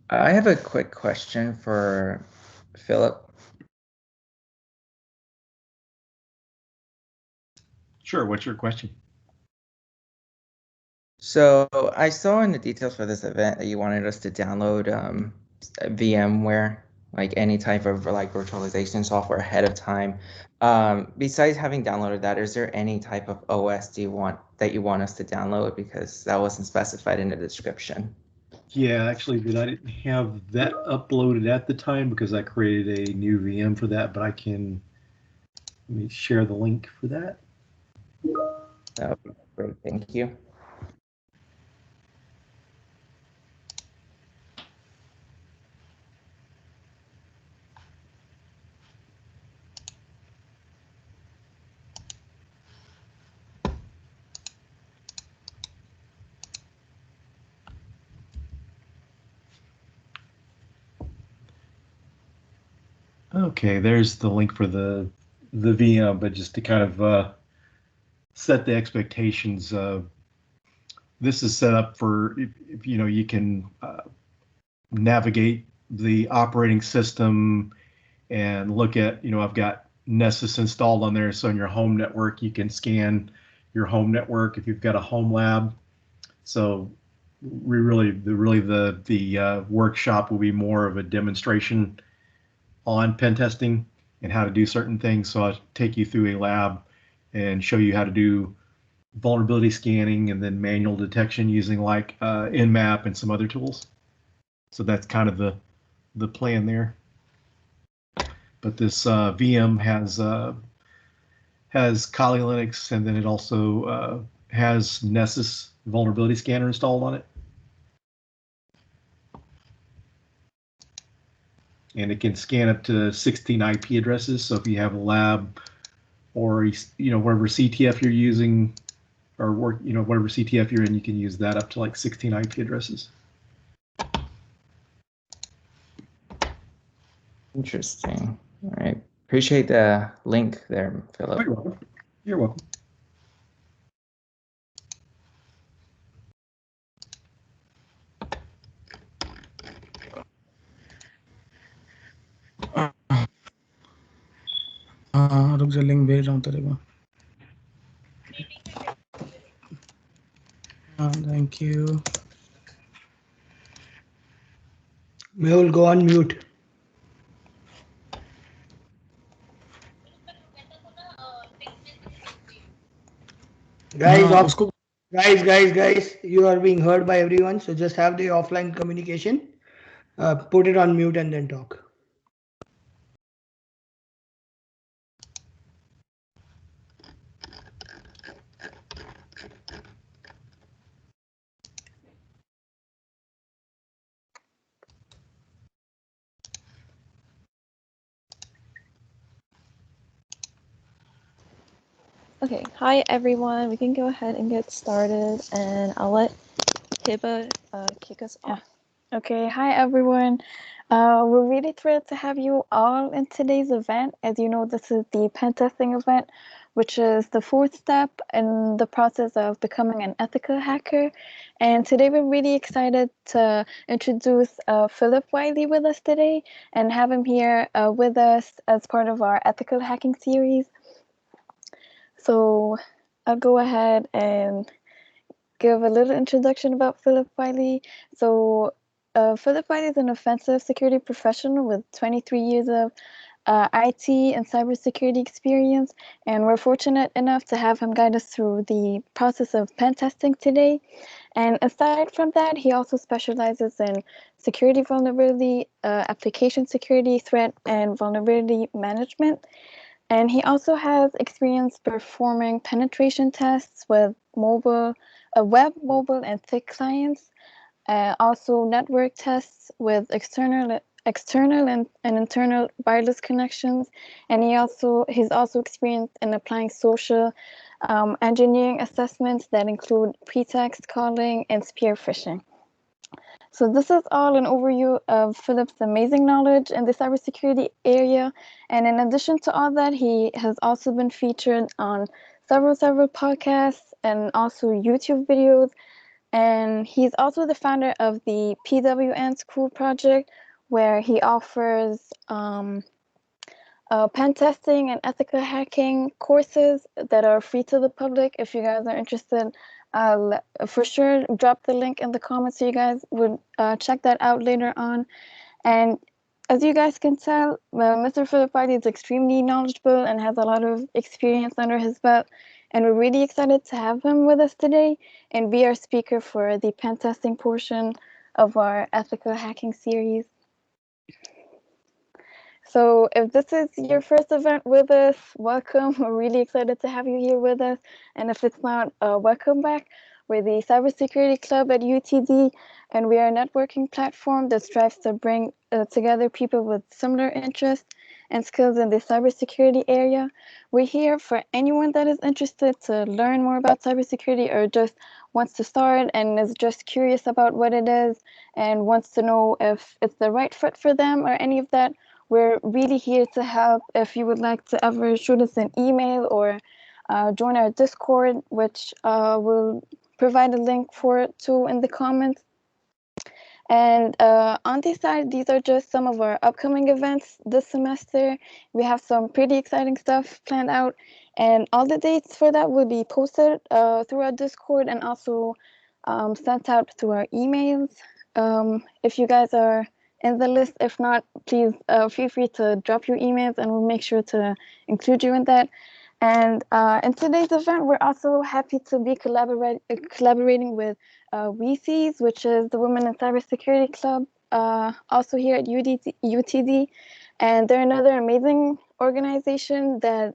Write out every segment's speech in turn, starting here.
I have a quick question for Philip. Sure, what's your question? So I saw in the details for this event that you wanted us to download VMware, like any type of like virtualization software ahead of time. Besides having downloaded that, is there any type of OS do you want us to download, because that wasn't specified in the description? Yeah, actually, I didn't have that uploaded at the time because I created a new VM for that, but let me share the link for that. That would be great, thank you. Okay, there's the link for the VM, but just to kind of set the expectations, this is set up for if you can navigate the operating system and look at, I've got Nessus installed on there. So in your home network, you can scan your home network if you've got a home lab. So we really, the workshop will be more of a demonstration on pen testing and how to do certain things. So I'll take you through a lab and show you how to do vulnerability scanning and then manual detection using like Nmap and some other tools. So that's kind of the plan there. But this VM has Kali Linux, and then it also has Nessus vulnerability scanner installed on it. And it can scan up to 16 IP addresses. So if you have a lab or whatever CTF you're using, or whatever CTF you're in, you can use that up to like 16 IP addresses. Interesting. All right. Appreciate the link there, Philip. Oh, you're welcome. You're welcome. रुक जा link भेज रहा हूँ तेरे को thank you. Mehul, go on mute. Guys, guys, you are being heard by everyone. So just have the offline communication. Put it on mute and then talk. Okay, hi everyone. We can go ahead and get started, and I'll let Hiba kick us off. Okay, hi everyone. We're really thrilled to have you all in today's event. As you know, this is the pen testing event, which is the fourth step in the process of becoming an ethical hacker. And today we're really excited to introduce Phillip Wylie with us today and have him here with us as part of our ethical hacking series. So I'll go ahead and give a little introduction about Phillip Wylie. So Phillip Wylie is an offensive security professional with 23 years of IT and cybersecurity experience, and we're fortunate enough to have him guide us through the process of pen testing today. And aside from that, he also specializes in security vulnerability, application security, threat, and vulnerability management. And he also has experience performing penetration tests with web, mobile, and thick clients. Also network tests with external and internal wireless connections. And he's also experienced in applying social engineering assessments that include pretext calling and spear phishing. So this is all an overview of Phillip's amazing knowledge in the cybersecurity area. And in addition to all that, he has also been featured on several podcasts and also YouTube videos. And he's also the founder of the PWN School project, where he offers pen testing and ethical hacking courses that are free to the public. If you guys are interested, I'll for sure drop the link in the comments so you guys would check that out later on. And as you guys can tell, Mr. Phillip Wylie is extremely knowledgeable and has a lot of experience under his belt. And we're really excited to have him with us today and be our speaker for the pen testing portion of our ethical hacking series. So if this is your first event with us, welcome. We're really excited to have you here with us. And if it's not, welcome back. We're the Cybersecurity Club at UTD, and we are a networking platform that strives to bring together people with similar interests and skills in the cybersecurity area. We're here for anyone that is interested to learn more about cybersecurity or just wants to start and is just curious about what it is and wants to know if it's the right fit for them or any of that. We're really here to help. If you would like to ever shoot us an email or join our Discord, which we'll provide a link for it too in the comments. And on this side, these are just some of our upcoming events this semester. We have some pretty exciting stuff planned out, and all the dates for that will be posted through our Discord and also sent out through our emails. If you guys are in the list, if not, please feel free to drop your emails and we'll make sure to include you in that. And in today's event, we're also happy to be collaborating with WiCyS, which is the Women in Cybersecurity Club, also here at UTD. And they're another amazing organization that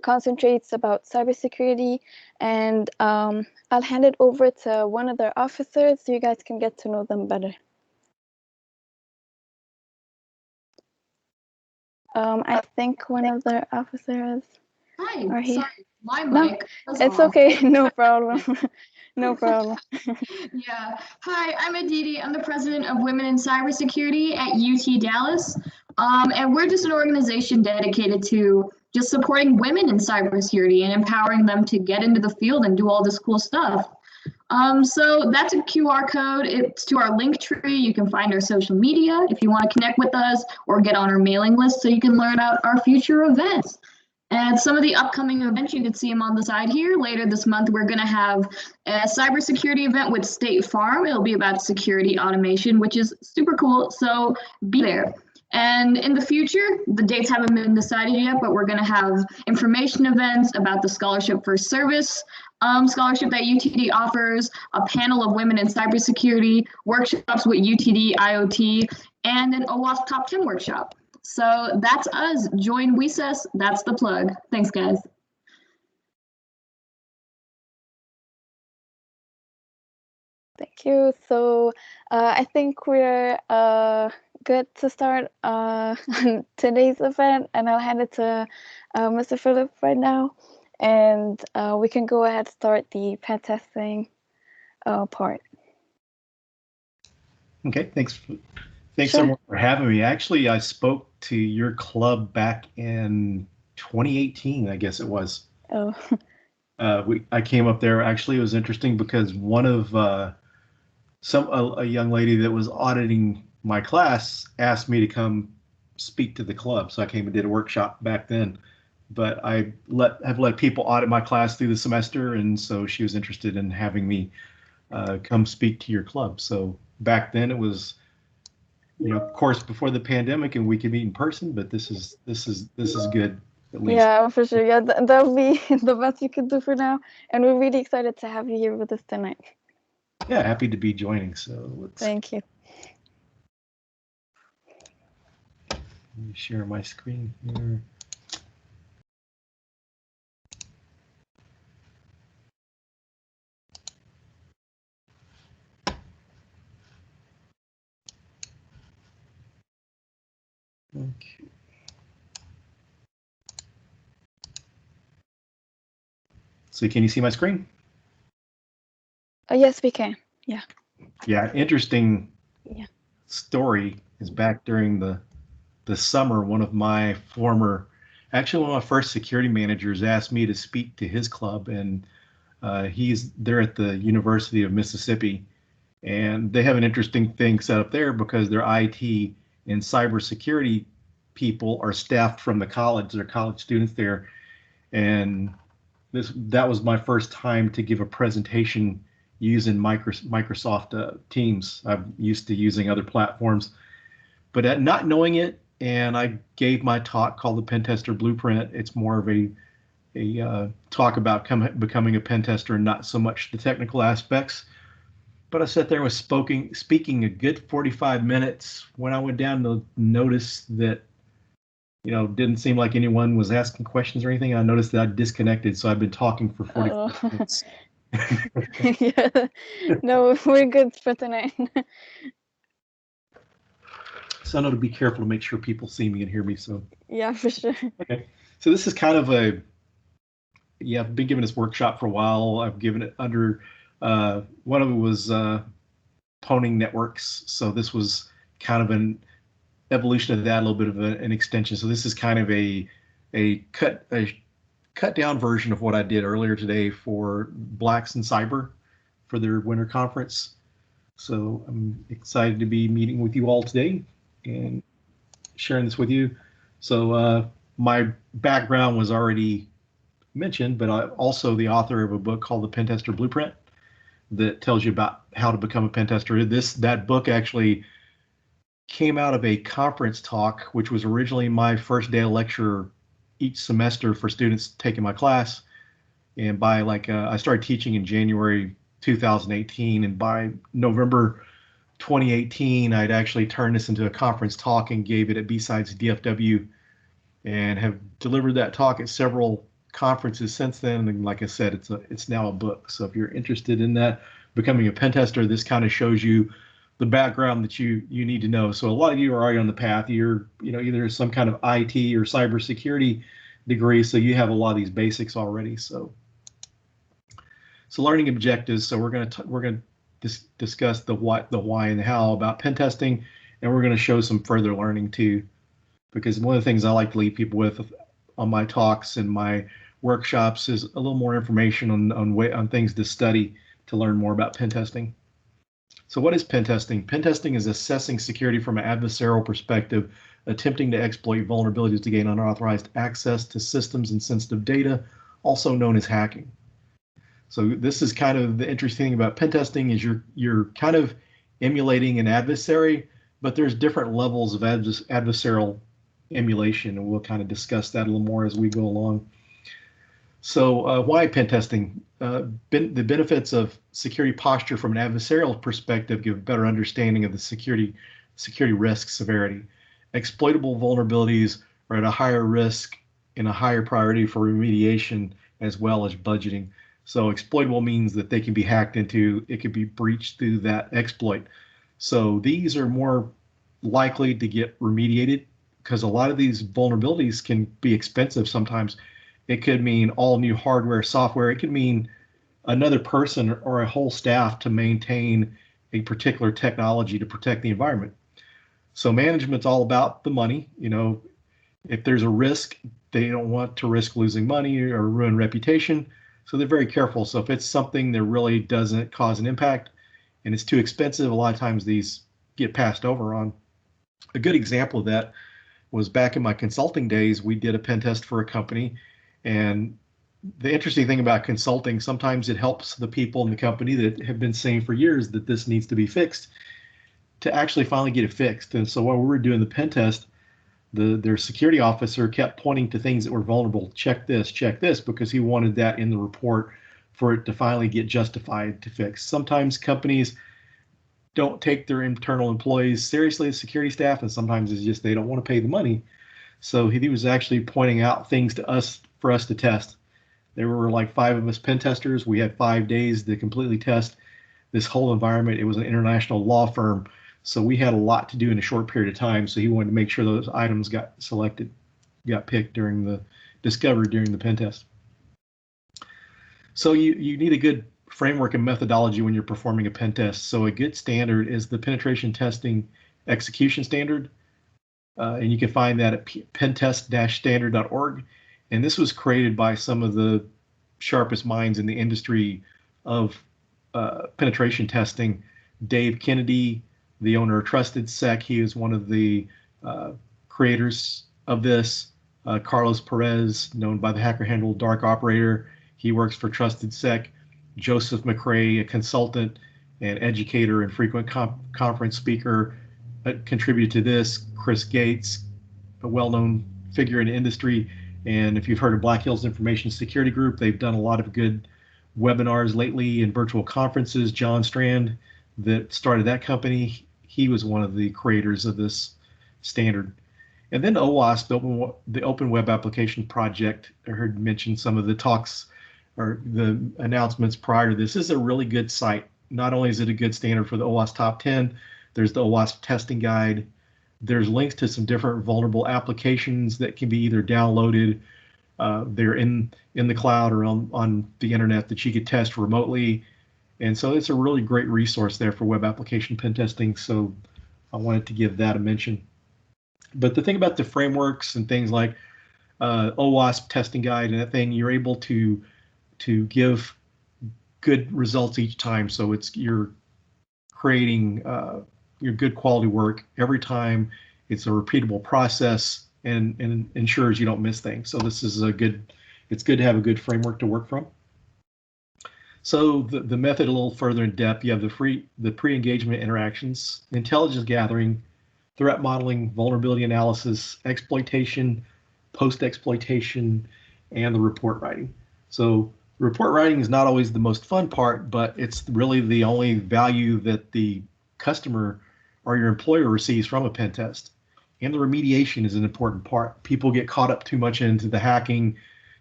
concentrates about cybersecurity. And I'll hand it over to one of their officers so you guys can get to know them better. I think one of their officers. Hi, Are here. sorry, my No, mic was it's off. okay, no problem. No problem. Yeah. Hi, I'm Aditi. I'm the president of Women in Cybersecurity at UT Dallas. And we're just an organization dedicated to just supporting women in cybersecurity and empowering them to get into the field and do all this cool stuff. So that's a QR code. It's to our link tree. You can find our social media if you want to connect with us or get on our mailing list so you can learn about our future events. And some of the upcoming events, you can see them on the side here. Later this month, we're going to have a cybersecurity event with State Farm. It'll be about security automation, which is super cool. So be there. And in the future, the dates haven't been decided yet, but we're going to have information events about the Scholarship for Service scholarship that UTD offers, a panel of women in cybersecurity, workshops with UTD IoT, and an OWASP Top 10 workshop. So that's us. Join WiCyS. That's the plug. Thanks, guys. Thank you. So I think we're good to start on today's event, and I'll hand it to Mr. Phillip right now, and we can go ahead and start the pen testing part. Okay, thanks Sure. everyone for having me. Actually, I spoke to your club back in 2018, I guess it was. Oh. I came up there. Actually, it was interesting because one of a young lady that was auditing my class asked me to come speak to the club, so I came and did a workshop back then. But I have let people audit my class through the semester, and so she was interested in having me come speak to your club. So back then it was, of course, before the pandemic, and we could meet in person. But this is good. At least. Yeah, for sure. Yeah, that'll be the best we could do for now, and we're really excited to have you here with us tonight. Yeah, happy to be joining. So let's. Thank you. Let me share my screen here. Okay. So can you see my screen? Yes, we can. Yeah. Yeah, interesting. Yeah. Story is back during the summer. One of my first security managers asked me to speak to his club, and He's there at the University of Mississippi, and they have an interesting thing set up there because their IT and cybersecurity people are staffed from the college. They're college students there, and that was my first time to give a presentation using Microsoft Teams. I'm used to using other platforms, but at not knowing it, and I gave my talk called the Pentester Blueprint. It's more of a talk about becoming a pen tester and not so much the technical aspects. But I sat there and was speaking a good 45 minutes. When I went down to notice that, didn't seem like anyone was asking questions or anything, I noticed that I disconnected. So I've been talking for 45 minutes. Yeah. No, we're good for tonight. So I know to be careful to make sure people see me and hear me. So Yeah, for sure. okay. So this is kind of I've been giving this workshop for a while. I've given it under, one of it was Poning Networks. So this was kind of an evolution of that, a little bit of an extension. So this is kind of a cut down version of what I did earlier today for Blacks in Cyber for their winter conference. So I'm excited to be meeting with you all today and sharing this with you. So my background was already mentioned, but I'm also the author of a book called The Pentester Blueprint that tells you about how to become a pen tester. That book actually came out of a conference talk, which was originally my first day of lecture each semester for students taking my class. And by I started teaching in January 2018, and by November 2018, I'd actually turned this into a conference talk and gave it at WiCyS DFW, and have delivered that talk at several conferences since then. And like I said, it's now a book. So if you're interested in that, becoming a pen tester, this kind of shows you the background that you need to know. So a lot of you are already on the path. You're either some kind of IT or cybersecurity degree, so you have a lot of these basics already. So learning objectives. So we're gonna discuss the what, the why, and the how about pen testing, and we're going to show some further learning too, because one of the things I like to leave people with on my talks and my workshops is a little more information on things to study to learn more about pen testing. So what is pen testing? Pen testing is assessing security from an adversarial perspective, attempting to exploit vulnerabilities to gain unauthorized access to systems and sensitive data, also known as hacking. So this is kind of the interesting thing about pen testing is you're kind of emulating an adversary, but there's different levels of adversarial emulation, and we'll kind of discuss that a little more as we go along. So why pen testing? The benefits of security posture from an adversarial perspective give a better understanding of the security risk severity. Exploitable vulnerabilities are at a higher risk and a higher priority for remediation as well as budgeting. So exploitable means that they can be hacked into, it could be breached through that exploit. So these are more likely to get remediated because a lot of these vulnerabilities can be expensive sometimes. It could mean all new hardware, software. It could mean another person or a whole staff to maintain a particular technology to protect the environment. So management's all about the money. If there's a risk, they don't want to risk losing money or ruin reputation. So they're very careful. So if it's something that really doesn't cause an impact and it's too expensive, a lot of times these get passed over on. A good example of that was back in my consulting days. We did a pen test for a company, and the interesting thing about consulting, sometimes it helps the people in the company that have been saying for years that this needs to be fixed to actually finally get it fixed. And so while we were doing the pen test, their security officer kept pointing to things that were vulnerable. Check this, because he wanted that in the report for it to finally get justified to fix. Sometimes companies don't take their internal employees seriously, the security staff, and sometimes it's just they don't want to pay the money. So he was actually pointing out things to us for us to test. There were like 5 of us pen testers. We had 5 days to completely test this whole environment. It was an international law firm, so we had a lot to do in a short period of time. So he wanted to make sure those items got picked during the discovered during the pen test. So you need a good framework and methodology when you're performing a pen test. So a good standard is the penetration testing execution standard. And you can find that at pentest-standard.org. And this was created by some of the sharpest minds in the industry of penetration testing. Dave Kennedy, the owner of Trusted Sec, he is one of the creators of this. Carlos Perez, known by the hacker handle Dark Operator, he works for Trusted Sec. Joseph McRae, a consultant and educator and frequent conference speaker, contributed to this. Chris Gates, a well-known figure in the industry, and if you've heard of Black Hills Information Security Group, they've done a lot of good webinars lately and virtual conferences. John Strand, that started that company, he was one of the creators of this standard. And then OWASP, the Open Web Application Project, I heard mention some of the talks or the announcements prior to this. This is a really good site. Not only is it a good standard for the OWASP Top 10, there's the OWASP testing guide. There's links to some different vulnerable applications that can be either downloaded, they're in the cloud or on the internet that you could test remotely. And so it's a really great resource there for web application pen testing. So I wanted to give that a mention. But the thing about the frameworks and things like OWASP testing guide and that thing, you're able to give good results each time. So you're creating your good quality work every time. It's a repeatable process and ensures you don't miss things. So this is it's good to have a good framework to work from. So the method a little further in depth, you have the pre-engagement interactions, intelligence gathering, threat modeling, vulnerability analysis, exploitation, post-exploitation, and the report writing. So report writing is not always the most fun part, but it's really the only value that the customer or your employer receives from a pen test. And the remediation is an important part. People get caught up too much into the hacking,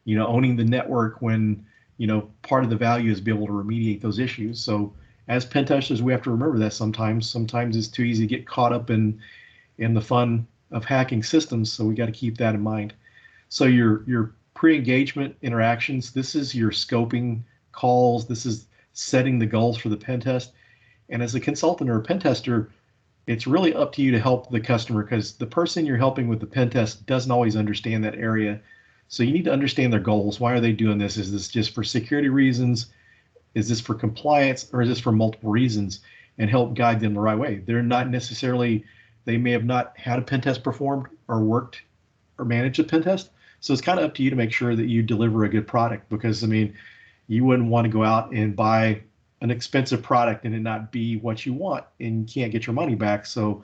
owning the network when, part of the value is be able to remediate those issues. So as pen testers, we have to remember that sometimes it's too easy to get caught up in the fun of hacking systems. So we got to keep that in mind. So your pre-engagement interactions, this is your scoping calls. This is setting the goals for the pen test. And as a consultant or a pen tester, it's really up to you to help the customer, because the person you're helping with the pen test doesn't always understand that area. So you need to understand their goals. Why are they doing this? Is this just for security reasons? Is this for compliance, or is this for multiple reasons? And help guide them the right way. They're not necessarily, they may have not had a pen test performed or worked or managed a pen test. So it's kind of up to you to make sure that you deliver a good product, because you wouldn't want to go out and buy an expensive product and it not be what you want and you can't get your money back. So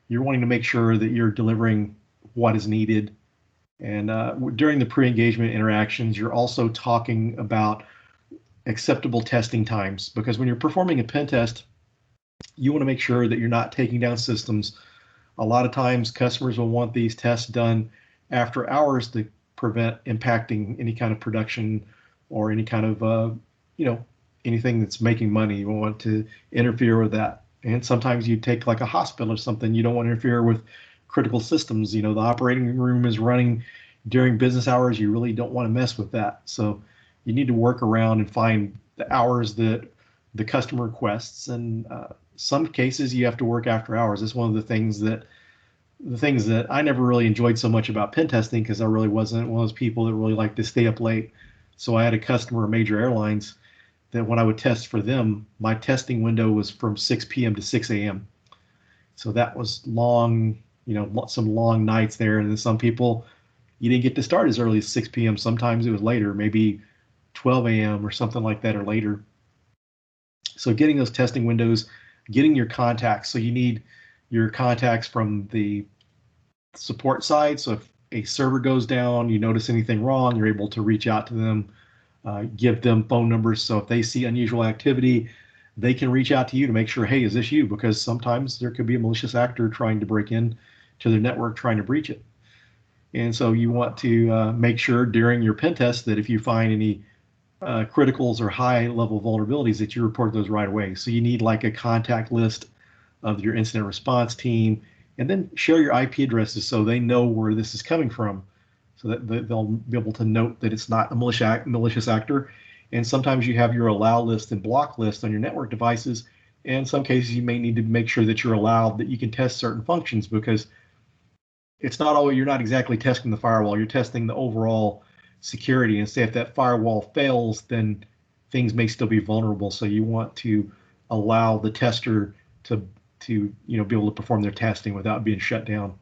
you're wanting to make sure that you're delivering what is needed. And during the pre-engagement interactions, you're also talking about acceptable testing times, because when you're performing a pen test, you want to make sure that you're not taking down systems. A lot of times customers will want these tests done after hours to prevent impacting any kind of production or any kind of, anything that's making money. You won't want to interfere with that. And sometimes you take like a hospital or something, you don't want to interfere with critical systems. The operating room is running during business hours. You really don't want to mess with that. So you need to work around and find the hours that the customer requests. And some cases you have to work after hours. It's one of the things that I never really enjoyed so much about pen testing, because I really wasn't one of those people that really liked to stay up late. So I had a customer, major airlines, that when I would test for them, my testing window was from 6 p.m. to 6 a.m. So that was long, some long nights there. And then some people, you didn't get to start as early as 6 p.m. Sometimes it was later, maybe 12 a.m. or something like that, or later. So getting those testing windows, getting your contacts. So you need your contacts from the support side. So if a server goes down, you notice anything wrong, you're able to reach out to them, give them phone numbers. So if they see unusual activity, they can reach out to you to make sure, hey, is this you? Because sometimes there could be a malicious actor trying to break in to their network, trying to breach it. And so you want to make sure during your pen test that if you find any criticals or high level vulnerabilities, that you report those right away. So you need like a contact list of your incident response team, and then share your IP addresses so they know where this is coming from, so that they'll be able to note that it's not a malicious actor. And sometimes you have your allow list and block list on your network devices. And in some cases, you may need to make sure that you're allowed, that you can test certain functions, because it's not always, you're not exactly testing the firewall, you're testing the overall security and say if that firewall fails, then things may still be vulnerable. So you want to allow the tester to be able to perform their testing without being shut down.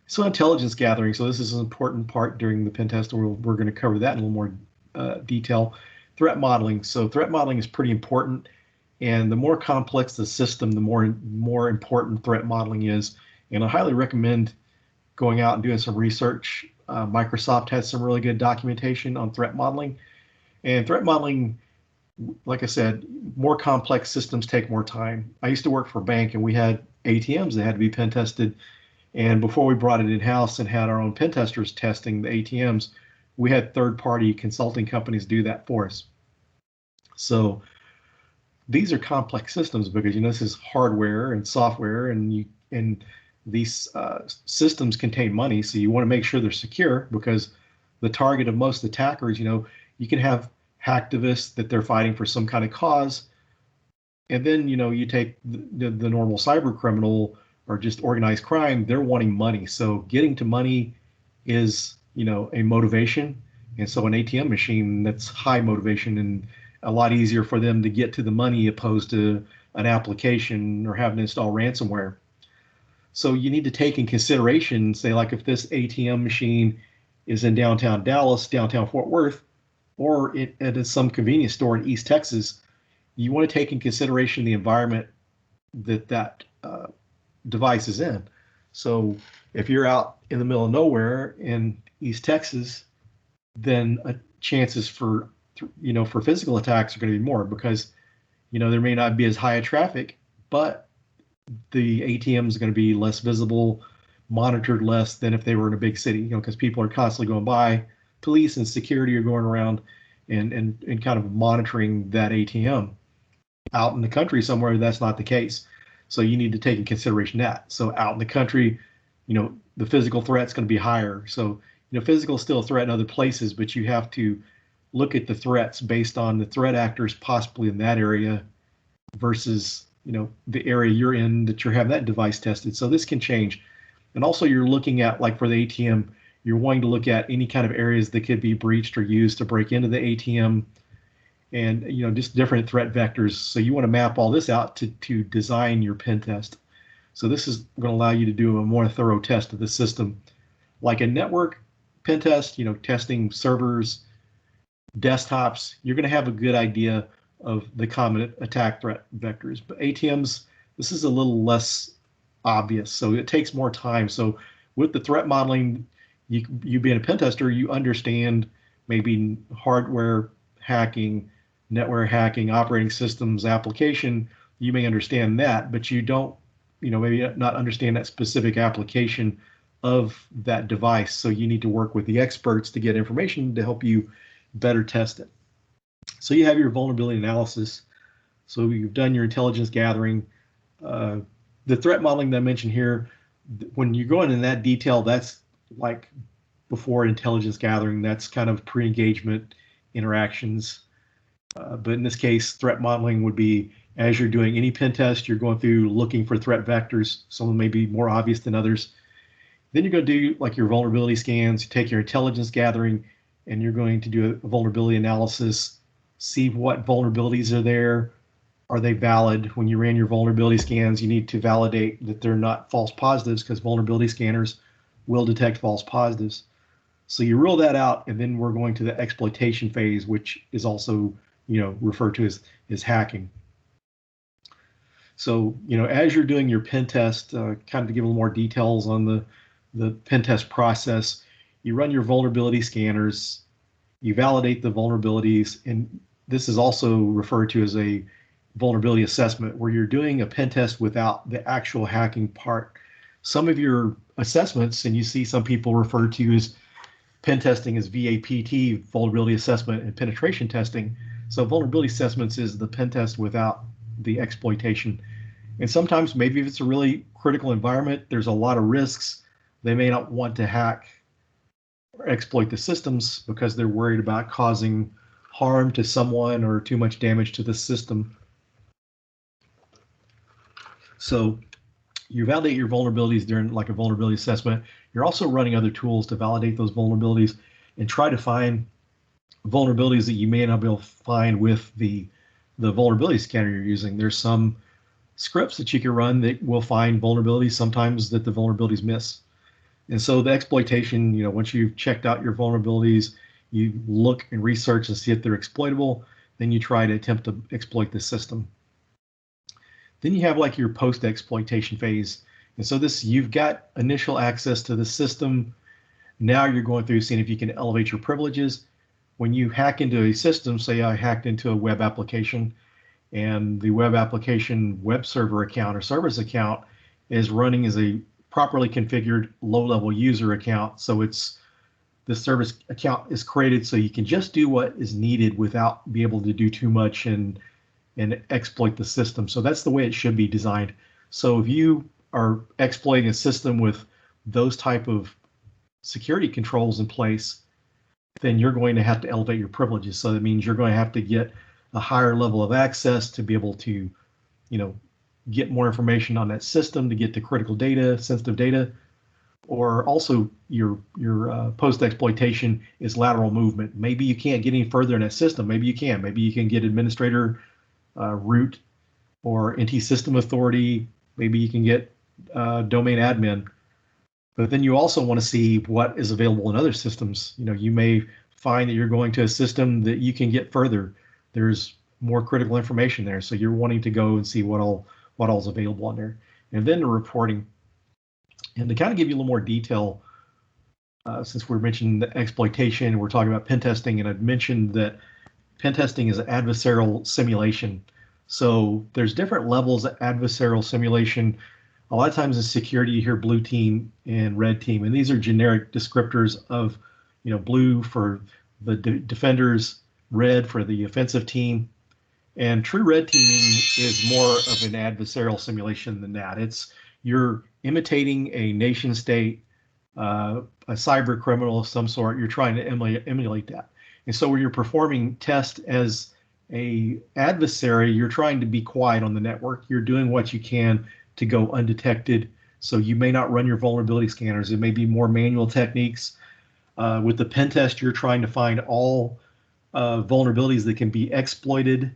So intelligence gathering. So this is an important part during the pen test. We're going to cover that in a little more detail. Threat modeling. So threat modeling is pretty important. And the more complex the system, the more important threat modeling is. And I highly recommend going out and doing some research. Microsoft has some really good documentation on threat modeling. And threat modeling, like I said, more complex systems take more time. I used to work for a bank, and we had ATMs that had to be pen tested. And before we brought it in-house and had our own pen testers testing the ATMs, we had third-party consulting companies do that for us. So these are complex systems because this is hardware and software, and these systems contain money, so you want to make sure they're secure because the target of most attackers, you can have hacktivists that they're fighting for some kind of cause, and then you take the normal cyber criminal or just organized crime, they're wanting money. So getting to money is a motivation, and so an ATM machine, that's high motivation and a lot easier for them to get to the money opposed to an application or having to install ransomware. So you need to take in consideration, say, like if this ATM machine is in downtown Dallas, downtown Fort Worth, or it is some convenience store in East Texas, you want to take in consideration the environment that device is in. So if you're out in the middle of nowhere in East Texas, then chances for physical attacks are going to be more because there may not be as high a traffic, but the ATM is going to be less visible, monitored less than if they were in a big city, because people are constantly going by. Police and security are going around and kind of monitoring that ATM. Out in the country somewhere, that's not the case. So you need to take in consideration that. So out in the country, the physical threat's going to be higher. So, physical is still a threat in other places, but you have to look at the threats based on the threat actors possibly in that area versus, the area you're in that you're having that device tested. So this can change. And also you're looking at, like for the ATM, you're wanting to look at any kind of areas that could be breached or used to break into the ATM and, just different threat vectors. So you want to map all this out to design your pen test. So this is going to allow you to do a more thorough test of the system. Like a network pen test, testing servers, desktops, you're going to have a good idea of the common attack threat vectors. But ATMs, this is a little less obvious, so it takes more time. So with the threat modeling, you being a pen tester, you understand maybe hardware hacking, network hacking, operating systems, application. You may understand that, but you don't, maybe not understand that specific application of that device. So you need to work with the experts to get information to help you better test it. So you have your vulnerability analysis. So you've done your intelligence gathering. The threat modeling that I mentioned here, when you're going in that detail, that's like before intelligence gathering, that's kind of pre-engagement interactions. But in this case, threat modeling would be as you're doing any pen test, you're going through looking for threat vectors. Some may be more obvious than others. Then you're going to do like your vulnerability scans, you take your intelligence gathering, and you're going to do a vulnerability analysis, see what vulnerabilities are there. Are they valid? When you ran your vulnerability scans, you need to validate that they're not false positives because vulnerability scanners will detect false positives. So you rule that out, and then we're going to the exploitation phase, which is also referred to as hacking. So as you're doing your pen test, kind of to give a little more details on the pen test process, you run your vulnerability scanners, you validate the vulnerabilities, and this is also referred to as a vulnerability assessment, where you're doing a pen test without the actual hacking part. Some of your assessments, and you see some people refer to as pen testing as VAPT, vulnerability assessment and penetration testing. So vulnerability assessments is the pen test without the exploitation. And sometimes maybe if it's a really critical environment, there's a lot of risks. They may not want to hack or exploit the systems because they're worried about causing harm to someone or too much damage to the system. So you validate your vulnerabilities during like a vulnerability assessment. You're also running other tools to validate those vulnerabilities. and try to find vulnerabilities that you may not be able to find with the vulnerability scanner you're using. There's some scripts that you can run that will find vulnerabilities sometimes that the vulnerabilities miss. And so the exploitation, once you've checked out your vulnerabilities, you look and research and see if they're exploitable, then you try to attempt to exploit the system. Then you have like your post-exploitation phase. And so you've got initial access to the system. Now you're going through seeing if you can elevate your privileges. When you hack into a system, say I hacked into a web application, and the web application web server account or service account is running as a properly configured low-level user account. So the service account is created so you can just do what is needed without being able to do too much and exploit the system. So that's the way it should be designed. So if you are exploiting a system with those type of security controls in place, then you're going to have to elevate your privileges. So that means you're going to have to get a higher level of access to be able to, get more information on that system, to get to critical data, sensitive data, or also your post-exploitation is lateral movement. Maybe you can't get any further in that system. Maybe you can. Maybe you can get administrator root or NT system authority. Maybe you can get domain admin. But then you also want to see what is available in other systems. You may find that you're going to a system that you can get further. There's more critical information there. So you're wanting to go and see what all's available on there. And then the reporting. And to kind of give you a little more detail, since we're mentioning the exploitation, we're talking about pen testing, and I'd mentioned that pen testing is an adversarial simulation. So there's different levels of adversarial simulation. A lot of times in security, you hear blue team and red team, and these are generic descriptors of, blue for the defenders, red for the offensive team. And true red teaming is more of an adversarial simulation than that. You're imitating a nation state, a cyber criminal of some sort. You're trying to emulate that. And so where you're performing tests as a adversary, you're trying to be quiet on the network. You're doing what you can to go undetected. So you may not run your vulnerability scanners. It may be more manual techniques. With the pen test, you're trying to find all vulnerabilities that can be exploited,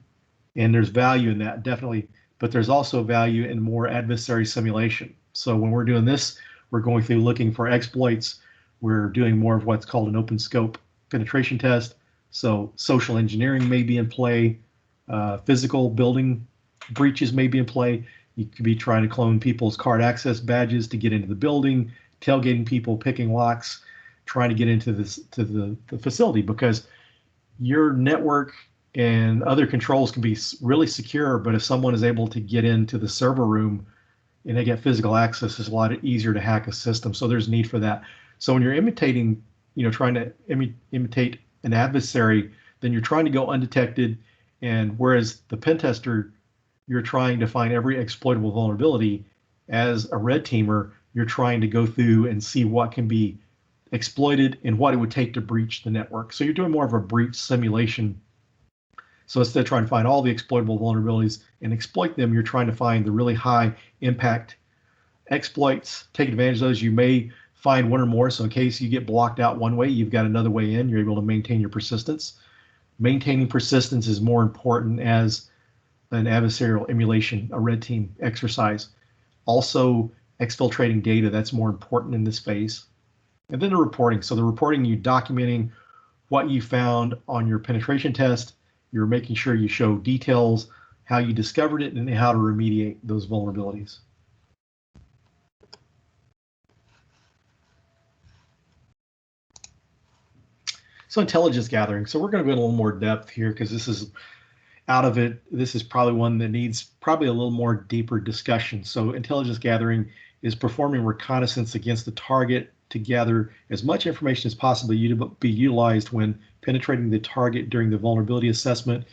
and there's value in that, definitely. But there's also value in more adversary simulation. So when we're doing this, we're going through looking for exploits. We're doing more of what's called an open scope penetration test. So social engineering may be in play. Physical building breaches may be in play. You could be trying to clone people's card access badges to get into the building, tailgating people, picking locks, trying to get into the facility, because your network and other controls can be really secure, but if someone is able to get into the server room and they get physical access, it's a lot easier to hack a system. So there's need for that. So when you're imitating, trying to imitate an adversary, then you're trying to go undetected. And whereas the pen tester, you're trying to find every exploitable vulnerability, as a red teamer, you're trying to go through and see what can be exploited and what it would take to breach the network. So you're doing more of a breach simulation. So instead of trying to find all the exploitable vulnerabilities and exploit them, you're trying to find the really high impact exploits, take advantage of those. You may find one or more. So in case you get blocked out one way, you've got another way in, you're able to maintain your persistence. Maintaining persistence is more important as an adversarial emulation, a red team exercise. Also, exfiltrating data, that's more important in this phase. And then the reporting. So the reporting, you documenting what you found on your penetration test. You're making sure you show details, how you discovered it, and how to remediate those vulnerabilities. So intelligence gathering. So we're going to go in a little more depth here, because this is out of it. This is probably one that needs probably a little more deeper discussion. So intelligence gathering is performing reconnaissance against the target to gather as much information as possible to be utilized when penetrating the target during the vulnerability assessment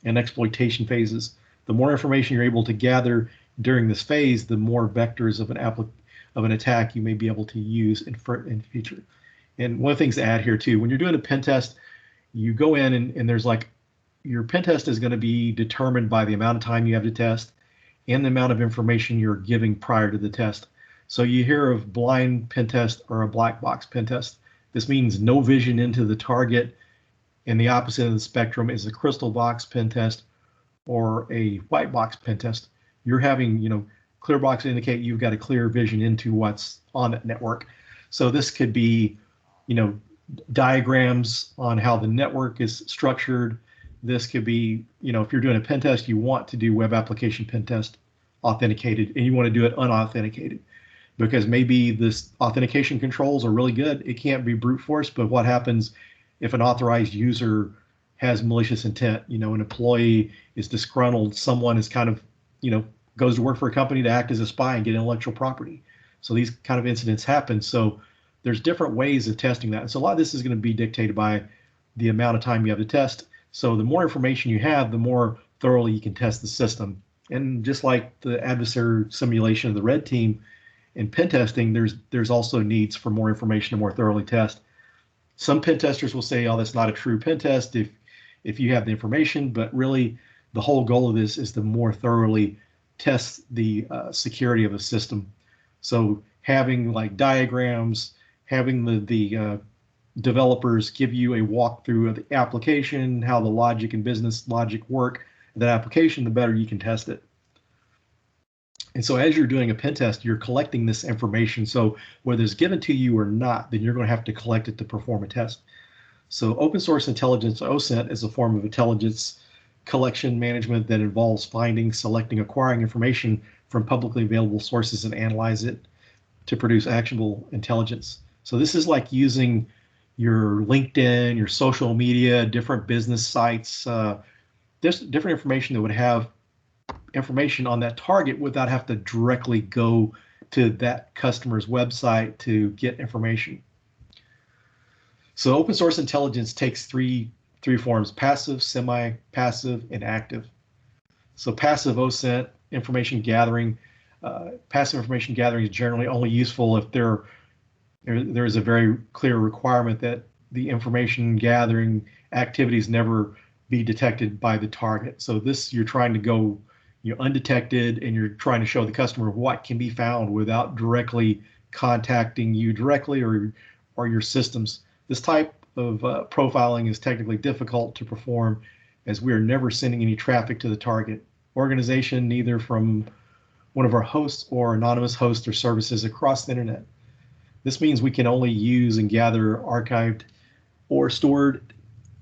and exploitation phases. The more information you're able to gather during this phase, the more vectors of an attack you may be able to use in future. And one of the things to add here too, when you're doing a pen test, you go in and there's like, your pen test is going to be determined by the amount of time you have to test and the amount of information you're giving prior to the test. So you hear of blind pen test or a black box pen test. This means no vision into the target, and the opposite of the spectrum is a crystal box pen test or a white box pen test. You're having, clear box indicate you've got a clear vision into what's on that network. So this could be, diagrams on how the network is structured. This could be, if you're doing a pen test, you want to do web application pen test authenticated, and you want to do it unauthenticated, because maybe this authentication controls are really good. It can't be brute force, but what happens if an authorized user has malicious intent? An employee is disgruntled, someone is kind of, goes to work for a company to act as a spy and get intellectual property. So these kind of incidents happen. So there's different ways of testing that. And so a lot of this is going to be dictated by the amount of time you have to test. So the more information you have, the more thoroughly you can test the system. And just like the adversary simulation of the red team in pen testing, there's also needs for more information to more thoroughly test. Some pen testers will say, oh, that's not a true pen test if you have the information, but really the whole goal of this is to more thoroughly test the security of a system. So having like diagrams, having the developers give you a walkthrough of the application, how the logic and business logic work in that application, the better you can test it. And so as you're doing a pen test, you're collecting this information. So whether it's given to you or not, then you're going to have to collect it to perform a test. So open source intelligence, OSINT, is a form of intelligence collection management that involves finding, selecting, acquiring information from publicly available sources and analyze it to produce actionable intelligence. So this is like using your LinkedIn, your social media, different business sites, there's different information that would have information on that target without having to directly go to that customer's website to get information. So open source intelligence takes three forms: passive, semi-passive, and active. So passive OSINT information gathering, passive information gathering is generally only useful if there is a very clear requirement that the information gathering activities never be detected by the target. So this, you're trying to go undetected, and you're trying to show the customer what can be found without directly contacting you directly or your systems. This type of profiling is technically difficult to perform, as we are never sending any traffic to the target organization, neither from one of our hosts or anonymous hosts or services across the internet. This means we can only use and gather archived or stored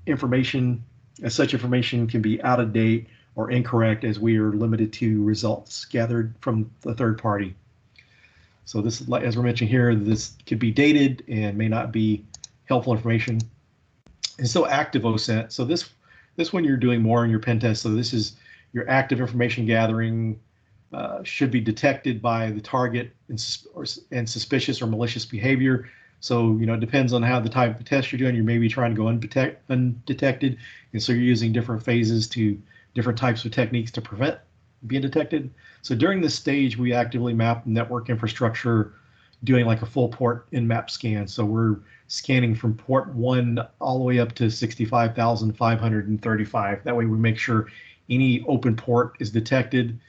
information, as such information can be out of date or incorrect, as we are limited to results gathered from the third party. So this, as we're mentioning here, this could be dated and may not be helpful information. And so active OSINT. So this when you're doing more in your pen test. So this is your active information gathering, should be detected by the target and suspicious or malicious behavior. So it depends on how the type of test you're doing. You may be trying to go undetected, and so you're using different phases to different types of techniques to prevent being detected. So during this stage, we actively map network infrastructure, doing like a full port in-map scan. So we're scanning from port 1 all the way up to 65,535. That way we make sure any open port is detected,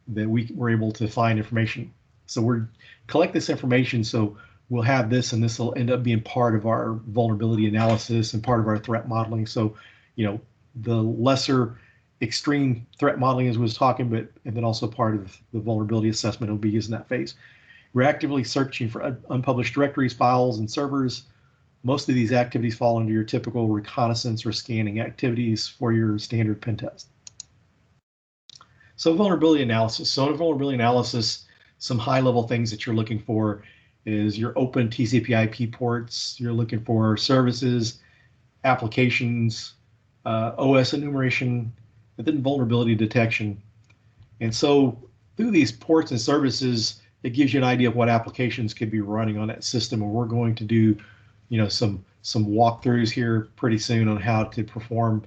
that we're able to find information. So we're collect this information, so we'll have this, and this will end up being part of our vulnerability analysis and part of our threat modeling. So, the lesser extreme threat modeling as we was talking, and then also part of the vulnerability assessment will be used in that phase. We're actively searching for unpublished directories, files, and servers. Most of these activities fall under your typical reconnaissance or scanning activities for your standard pen test. So vulnerability analysis. So in vulnerability analysis, some high-level things that you're looking for is your open TCP/IP ports. You're looking for services, applications, OS enumeration, and then vulnerability detection. And so through these ports and services, it gives you an idea of what applications could be running on that system. And we're going to do, some walkthroughs here pretty soon on how to perform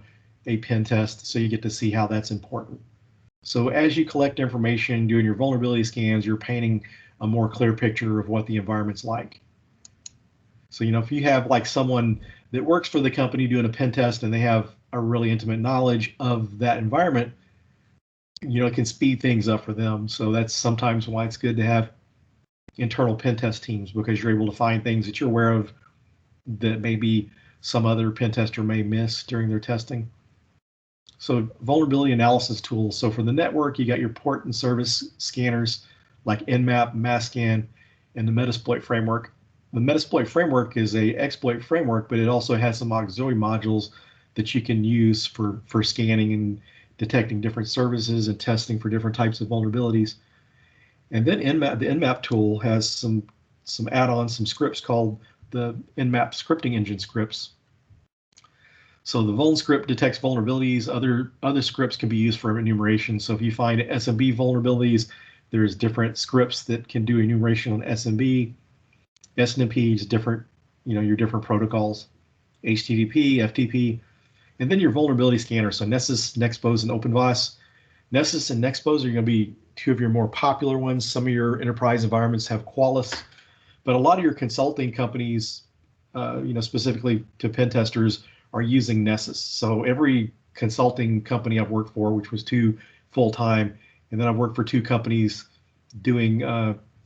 a pen test, so you get to see how that's important. So as you collect information, doing your vulnerability scans, you're painting a more clear picture of what the environment's like. So, if you have like someone that works for the company doing a pen test and they have a really intimate knowledge of that environment, it can speed things up for them. So that's sometimes why it's good to have internal pen test teams, because you're able to find things that you're aware of that maybe some other pen tester may miss during their testing. So vulnerability analysis tools. So for the network, you got your port and service scanners like Nmap, Masscan, and the Metasploit framework. The Metasploit framework is a exploit framework, but it also has some auxiliary modules that you can use for scanning and detecting different services and testing for different types of vulnerabilities. And then Nmap, the Nmap tool has some add-ons, some scripts called the Nmap scripting engine scripts. So the vuln script detects vulnerabilities. Other scripts can be used for enumeration. So if you find SMB vulnerabilities, there's different scripts that can do enumeration on SMB. SNMP is different, your different protocols, HTTP, FTP, and then your vulnerability scanner. So Nessus, Nexpose, and OpenVAS. Nessus and Nexpose are going to be two of your more popular ones. Some of your enterprise environments have Qualys, but a lot of your consulting companies, specifically to pen testers, are using Nessus. So every consulting company I've worked for, which was 2 full-time, and then I've worked for 2 companies doing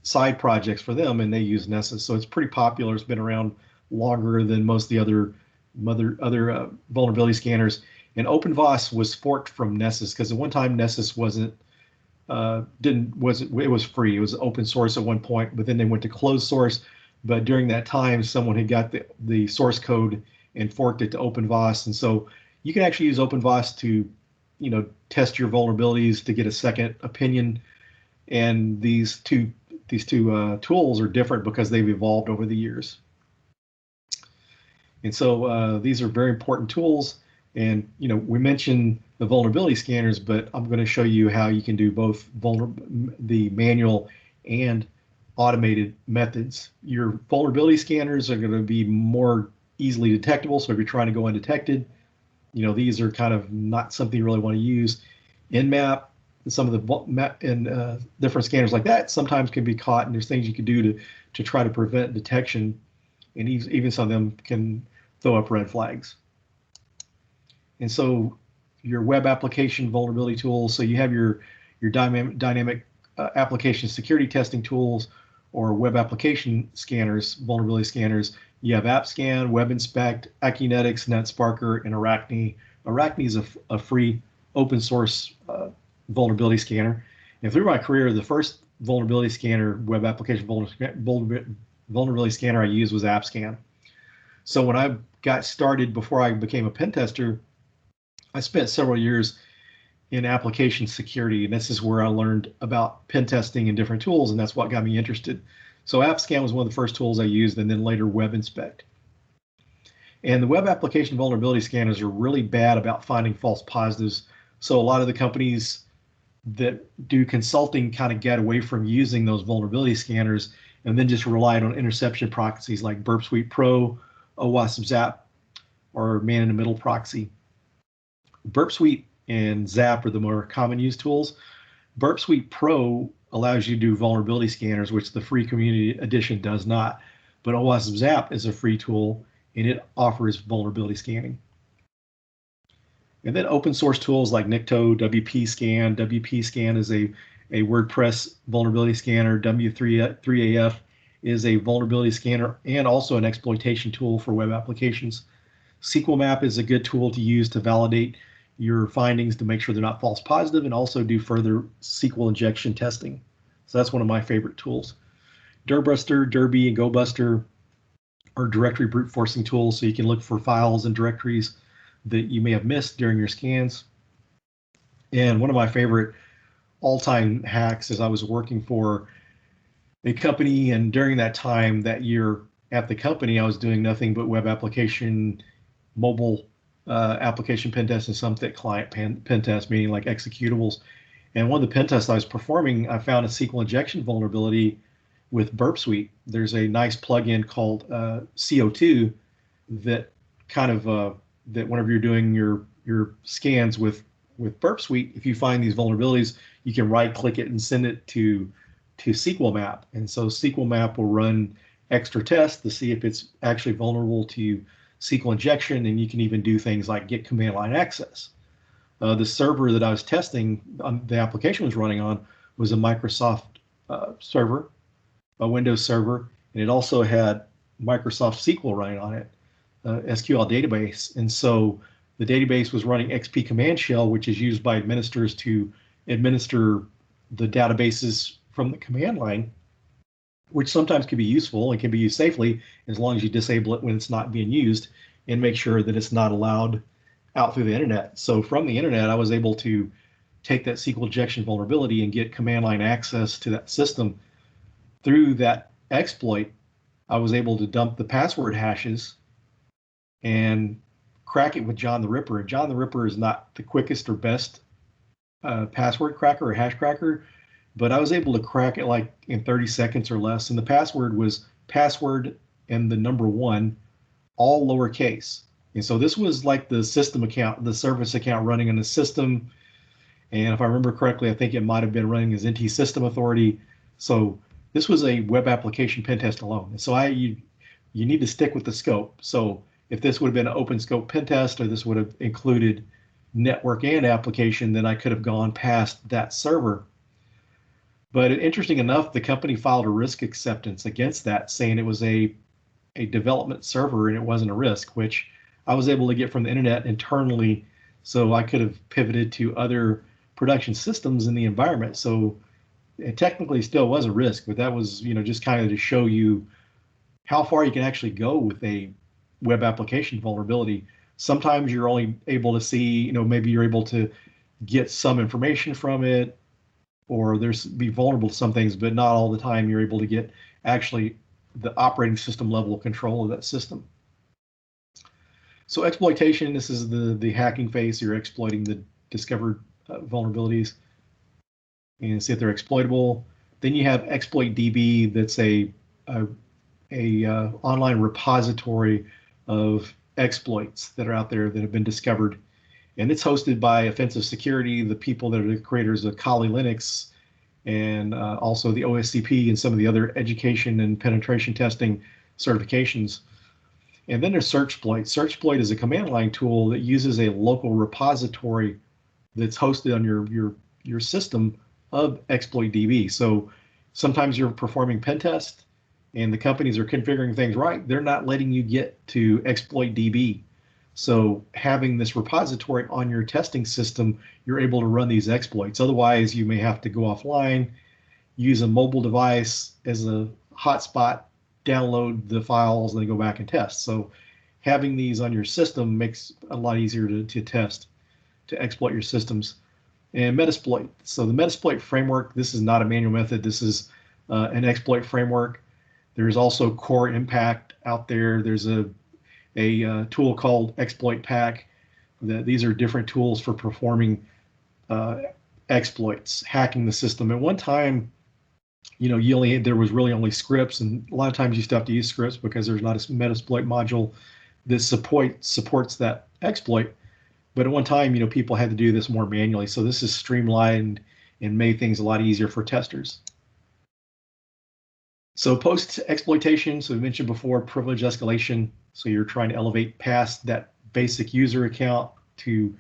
side projects for them, and they use Nessus. So it's pretty popular. It's been around longer than most of the other vulnerability scanners. And OpenVAS was forked from Nessus because at one time Nessus it was free. It was open source at one point, but then they went to closed source. But during that time, someone had got the source code and forked it to OpenVAS. And so you can actually use OpenVAS to, test your vulnerabilities, to get a second opinion. And these two tools are different because they've evolved over the years. And so these are very important tools. And we mentioned the vulnerability scanners, but I'm going to show you how you can do both the manual and automated methods. Your vulnerability scanners are going to be more easily detectable. So if you're trying to go undetected, these are kind of not something you really want to use. Nmap and some of the different scanners like that sometimes can be caught, and there's things you can do to try to prevent detection, and even some of them can throw up red flags. And so your web application vulnerability tools, so you have your dynamic application security testing tools or web application scanners, vulnerability scanners. You have AppScan, WebInspect, Acuinetics, NetSparker, and Arachne. Arachne is a free open source vulnerability scanner. And through my career, the first vulnerability scanner, web application vulnerability scanner I used was AppScan. So when I got started, before I became a pen tester, I spent several years in application security, and this is where I learned about pen testing and different tools, and that's what got me interested. So AppScan was one of the first tools I used, and then later WebInspect. And the web application vulnerability scanners are really bad about finding false positives. So a lot of the companies that do consulting kind of get away from using those vulnerability scanners and then just relied on interception proxies like Burp Suite Pro, OWASP Zap, or man in the middle proxy. Burp Suite and Zap are the more common used tools. Burp Suite Pro allows you to do vulnerability scanners, which the free community edition does not. But OWASP Zap is a free tool, and it offers vulnerability scanning. And then open source tools like Nikto, WP Scan. WP Scan is a WordPress vulnerability scanner. W3AF is a vulnerability scanner and also an exploitation tool for web applications. SQL Map is a good tool to use to validate your findings to make sure they're not false positive, and also do further SQL injection testing. So that's one of my favorite tools. Dirbuster, Derby, and GoBuster are directory brute forcing tools, so you can look for files and directories that you may have missed during your scans. And one of my favorite all-time hacks is I was working for a company, and during that time, that year at the company, I was doing nothing but web application, mobile application pen test, and some thick client pen test, meaning like executables. And one of the pen tests I was performing, I found a SQL injection vulnerability with Burp Suite. There's a nice plugin called CO2 that kind of that whenever you're doing your scans with Burp Suite, if you find these vulnerabilities, you can right-click it and send it to SQL Map. And so SQL Map will run extra tests to see if it's actually vulnerable to SQL injection, and you can even do things like get command line access. The server that I was testing, the application was running on, was a Microsoft server, a Windows server, and it also had Microsoft SQL running on it, SQL database. And so the database was running XP command shell, which is used by administrators to administer the databases from the command line, which sometimes can be useful and can be used safely as long as you disable it when it's not being used and make sure that it's not allowed out through the internet. So from the internet, I was able to take that SQL injection vulnerability and get command line access to that system. Through that exploit, I was able to dump the password hashes and crack it with John the Ripper. And John the Ripper is not the quickest or best password cracker or hash cracker, but I was able to crack it like in 30 seconds or less. And the password was password and the number 1, all lowercase. And so this was like the system account, the service account running in the system. And if I remember correctly, I think it might have been running as NT System Authority. So this was a web application pen test alone. And so you need to stick with the scope. So if this would have been an open scope pen test, or this would have included network and application, then I could have gone past that server. But interesting enough, the company filed a risk acceptance against that, saying it was a development server and it wasn't a risk, which I was able to get from the internet internally. So I could have pivoted to other production systems in the environment. So it technically still was a risk, but that was, just kind of to show you how far you can actually go with a web application vulnerability. Sometimes you're only able to see, maybe you're able to get some information from it, or be vulnerable to some things, but not all the time you're able to get actually the operating system level of control of that system. So exploitation, this is the hacking phase. You're exploiting the discovered vulnerabilities and see if they're exploitable. Then you have Exploit DB, that's a online repository of exploits that are out there that have been discovered. And it's hosted by Offensive Security, the people that are the creators of Kali Linux, and also the OSCP and some of the other education and penetration testing certifications. And then there's Searchploit. Searchploit is a command line tool that uses a local repository that's hosted on your system of Exploit DB. So sometimes you're performing pen test and the companies are configuring things right. They're not letting you get to Exploit DB. So having this repository on your testing system, you're able to run these exploits. Otherwise, you may have to go offline, use a mobile device as a hotspot, download the files, and then go back and test. So having these on your system makes it a lot easier to test, to exploit your systems. And Metasploit. So the Metasploit framework, this is not a manual method. This is an exploit framework. There's also Core Impact out there. There's a tool called Exploit Pack. These are different tools for performing exploits, hacking the system. At one time, there was really only scripts, and a lot of times you still have to use scripts because there's not a Metasploit module that supports that exploit. But at one time, people had to do this more manually. So this is streamlined and made things a lot easier for testers. So post-exploitation, so we mentioned before, privilege escalation. So you're trying to elevate past that basic user account to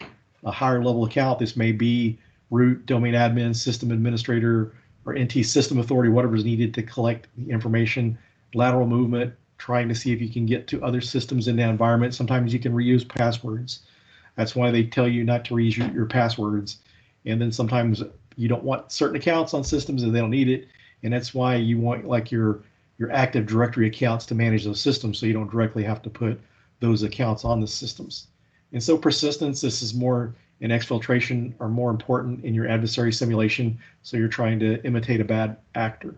a higher level account. This may be root, domain admin, system administrator, or NT system authority, whatever is needed to collect the information. Lateral movement, trying to see if you can get to other systems in that environment. Sometimes you can reuse passwords. That's why they tell you not to reuse your passwords. And then sometimes you don't want certain accounts on systems and they don't need it. And that's why you want like your Active Directory accounts to manage those systems, so you don't directly have to put those accounts on the systems. And so persistence, this is more in exfiltration, are more important in your adversary simulation. So you're trying to imitate a bad actor.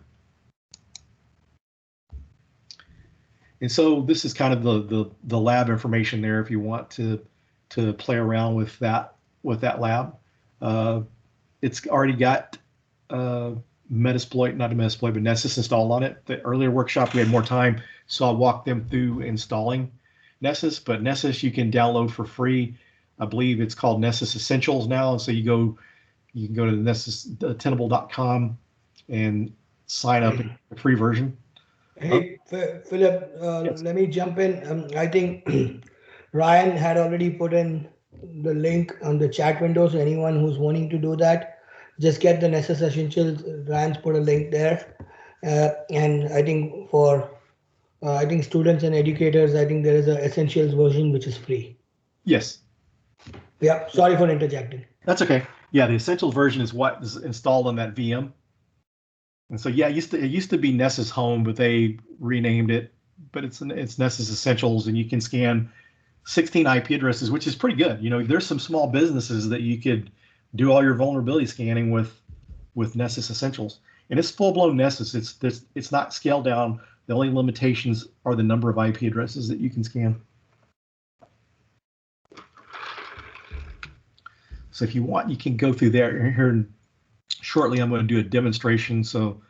And so this is kind of the lab information there if you want to play around with that lab. It's already got Metasploit, not a Metasploit, but Nessus installed on it. The earlier workshop we had more time, so I'll walk them through installing Nessus. But Nessus you can download for free. I believe it's called Nessus Essentials now, and so you can go to nessustenable.com and sign up in the free version. Hey, Philip, Yes. Let me jump in. I think Ryan had already put in the link on the chat window, so anyone who's wanting to do that, just get the Nessus Essentials. Ryan's put a link there. And I think for I think students and educators, I think there is a essentials version which is free. Yes. Yeah, sorry for interjecting. That's okay. Yeah, the essentials version is what is installed on that VM. And so yeah, it used to be Nessus Home, but they renamed it. But it's Nessus Essentials, and you can scan 16 IP addresses, which is pretty good. You know, there's some small businesses that you could do all your vulnerability scanning with Nessus Essentials, and it's full-blown Nessus. It's not scaled down. The only limitations are the number of IP addresses that you can scan. So if you want, you can go through there. Here shortly, I'm going to do a demonstration. So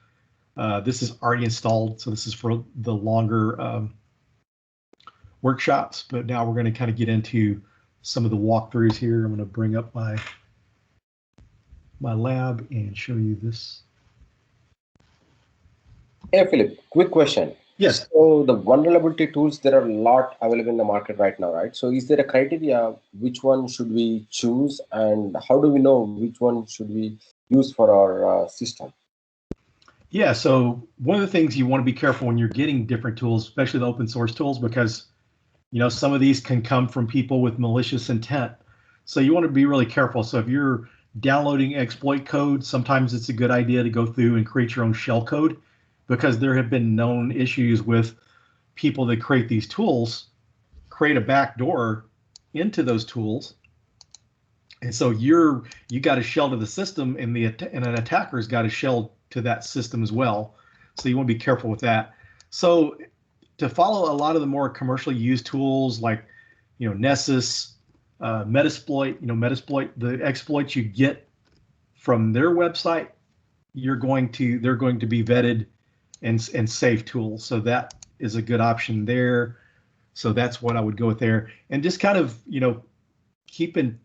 this is already installed. So this is for the longer workshops. But now we're going to kind of get into some of the walkthroughs here. I'm going to bring up my lab and show you this. Hey, Philip, quick question. Yes. So the vulnerability tools, there are a lot available in the market right now, right? So is there a criteria, which one should we choose, and how do we know which one should we use for our system? Yeah, so one of the things you want to be careful when you're getting different tools, especially the open source tools, because you know some of these can come from people with malicious intent. So you want to be really careful. So if you're downloading exploit code, sometimes it's a good idea to go through and create your own shell code, because there have been known issues with people that create these tools, create a backdoor into those tools. And so you got a shell to the system, and an attacker's got a shell to that system as well. So you want to be careful with that. So to follow a lot of the more commercially used tools like, you know, Nessus, Metasploit, Metasploit, the exploits you get from their website, they're going to be vetted and safe tools. So that is a good option there. So that's what I would go with there. And just kind of, keep in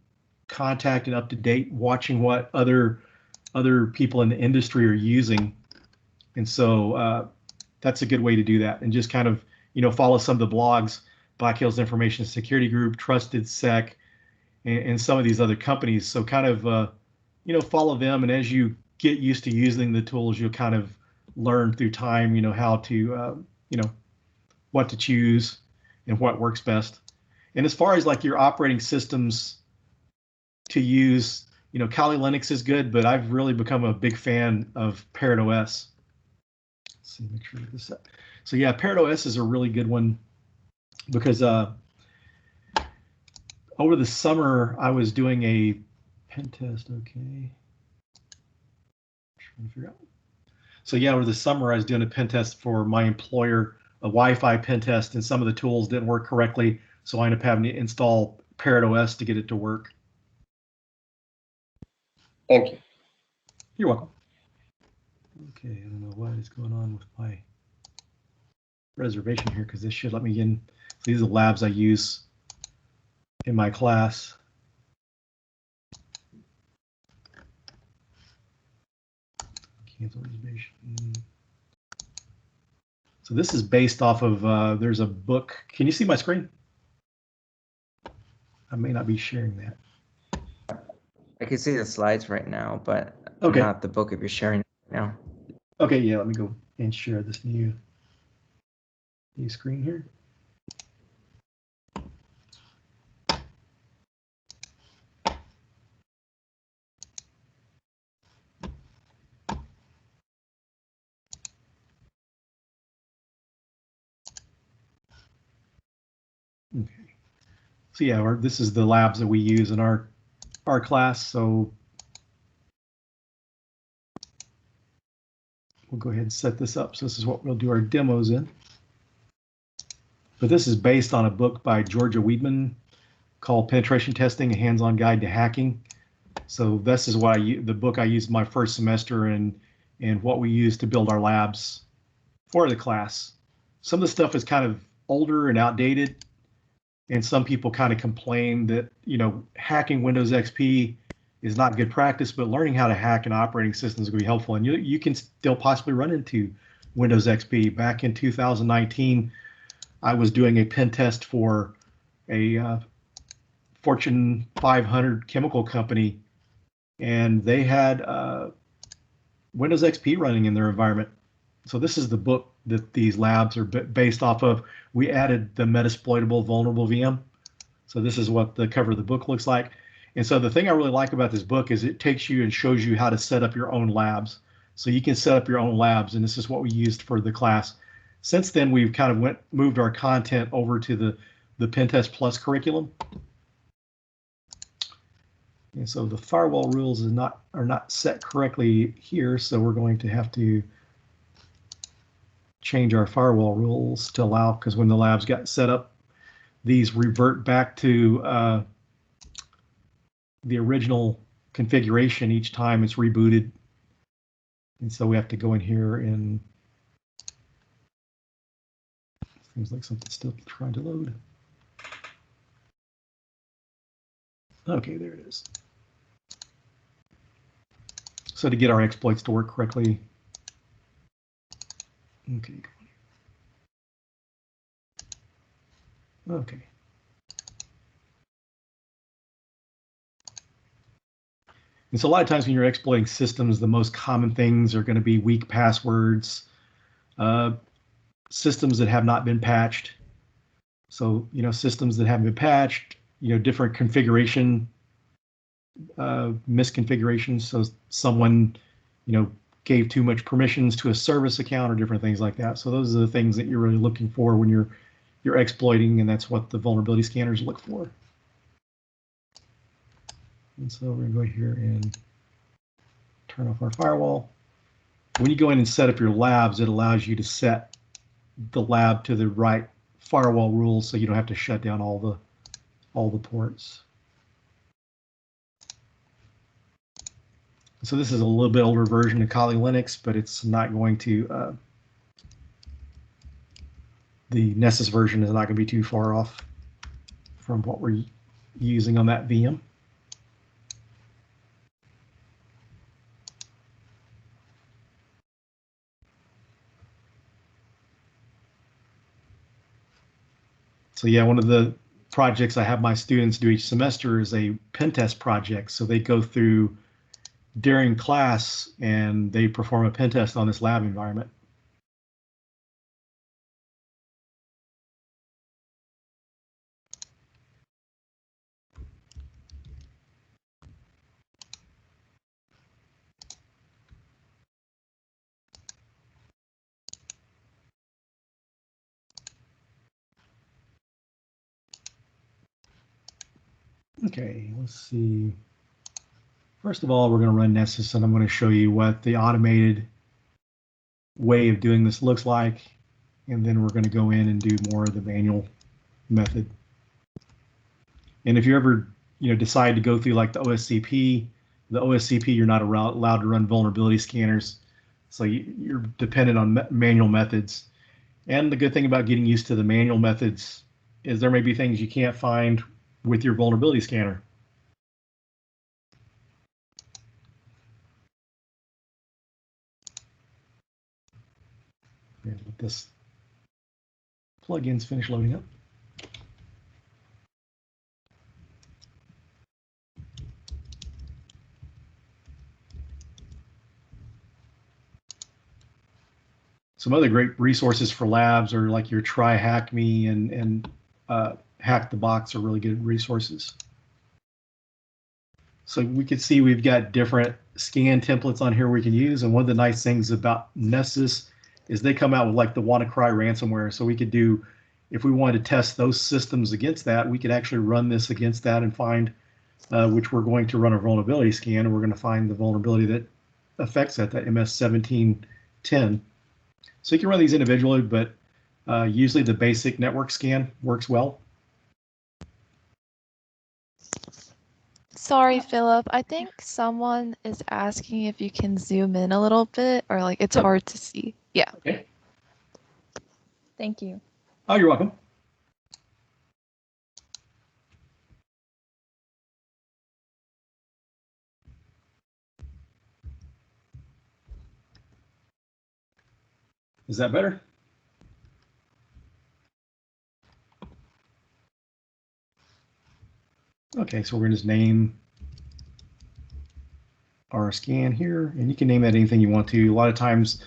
contact and up to date, watching what other people in the industry are using. And so that's a good way to do that. And just kind of, follow some of the blogs, Black Hills Information Security Group, Trusted Sec, and some of these other companies. So kind of, follow them. And as you get used to using the tools, you'll kind of learn through time, how to, what to choose and what works best. And as far as like your operating systems to use, Kali Linux is good, but I've really become a big fan of Parrot OS. Let's see, make sure I get this up. So yeah, Parrot OS is a really good one because over the summer I was doing a pen test. Okay. Trying to figure out. So yeah, over the summer I was doing a pen test for my employer, a Wi-Fi pen test, and some of the tools didn't work correctly. So I ended up having to install Parrot OS to get it to work. Thank you. You're welcome. Okay, I don't know what is going on with my reservation here, because this should let me in. So these are the labs I use in my class. Cancel reservation. So this is based off of, there's a book. Can you see my screen? I may not be sharing that. I can see the slides right now, but okay, not the book if you're sharing it right now. Okay, yeah, let me go and share this new screen here. Okay. So yeah, this is the labs that we use in our class. So we'll go ahead and set this up. So this is what we'll do our demos in. But this is based on a book by Georgia Weidman called Penetration Testing, a Hands-On Guide to Hacking. So this is what the book I used my first semester and what we use to build our labs for the class. Some of the stuff is kind of older and outdated, and some people kind of complain that, hacking Windows XP is not good practice, but learning how to hack an operating system is going to be helpful. And you can still possibly run into Windows XP. Back in 2019, I was doing a pen test for a Fortune 500 chemical company, and they had Windows XP running in their environment. So this is the book that these labs are based off of. We added the Metasploitable Vulnerable VM. So this is what the cover of the book looks like. And so the thing I really like about this book is it takes you and shows you how to set up your own labs. So you can set up your own labs, and this is what we used for the class. Since then, we've kind of moved our content over to the Pentest Plus curriculum. And so the firewall rules are not set correctly here, so we're going to have to change our firewall rules to allow, because when the labs got set up, these revert back to the original configuration each time it's rebooted. And so we have to go in here and seems like something's still trying to load. Okay, there it is. So to get our exploits to work correctly. Okay. Okay. And so a lot of times when you're exploiting systems, the most common things are going to be weak passwords, systems that have not been patched. So, systems that haven't been patched, different configuration, misconfigurations. So someone, gave too much permissions to a service account or different things like that. So those are the things that you're really looking for when you're exploiting, and that's what the vulnerability scanners look for. And so we're going to go here and turn off our firewall. When you go in and set up your labs, it allows you to set the lab to the right firewall rules, so you don't have to shut down all the ports. So this is a little bit older version of Kali Linux, but it's not going to, the Nessus version is not going to be too far off from what we're using on that VM. So yeah, one of the projects I have my students do each semester is a pen test project. So they go through during class and they perform a pen test on this lab environment. Okay, let's see. First of all, we're going to run Nessus, and I'm going to show you what the automated way of doing this looks like, and then we're going to go in and do more of the manual method. And if you ever decide to go through like the OSCP, you're not allowed to run vulnerability scanners, so you're dependent on manual methods. And the good thing about getting used to the manual methods is there may be things you can't find with your vulnerability scanner. And let this plugins finish loading up. Some other great resources for labs are like your Try Hack Me and Hack the Box are really good resources. So we can see we've got different scan templates on here we can use. And one of the nice things about Nessus is they come out with like the WannaCry ransomware. So we could do, if we wanted to test those systems against that, we could actually run this against that and find which we're going to run a vulnerability scan, and we're going to find the vulnerability that affects that MS1710. So you can run these individually, but usually the basic network scan works well. Sorry, Philip. I think someone is asking if you can zoom in a little bit, or like it's hard to see. Yeah. Okay. Thank you. Oh, you're welcome. Is that better? Okay, so we're going to just name our scan here, and you can name that anything you want to. A lot of times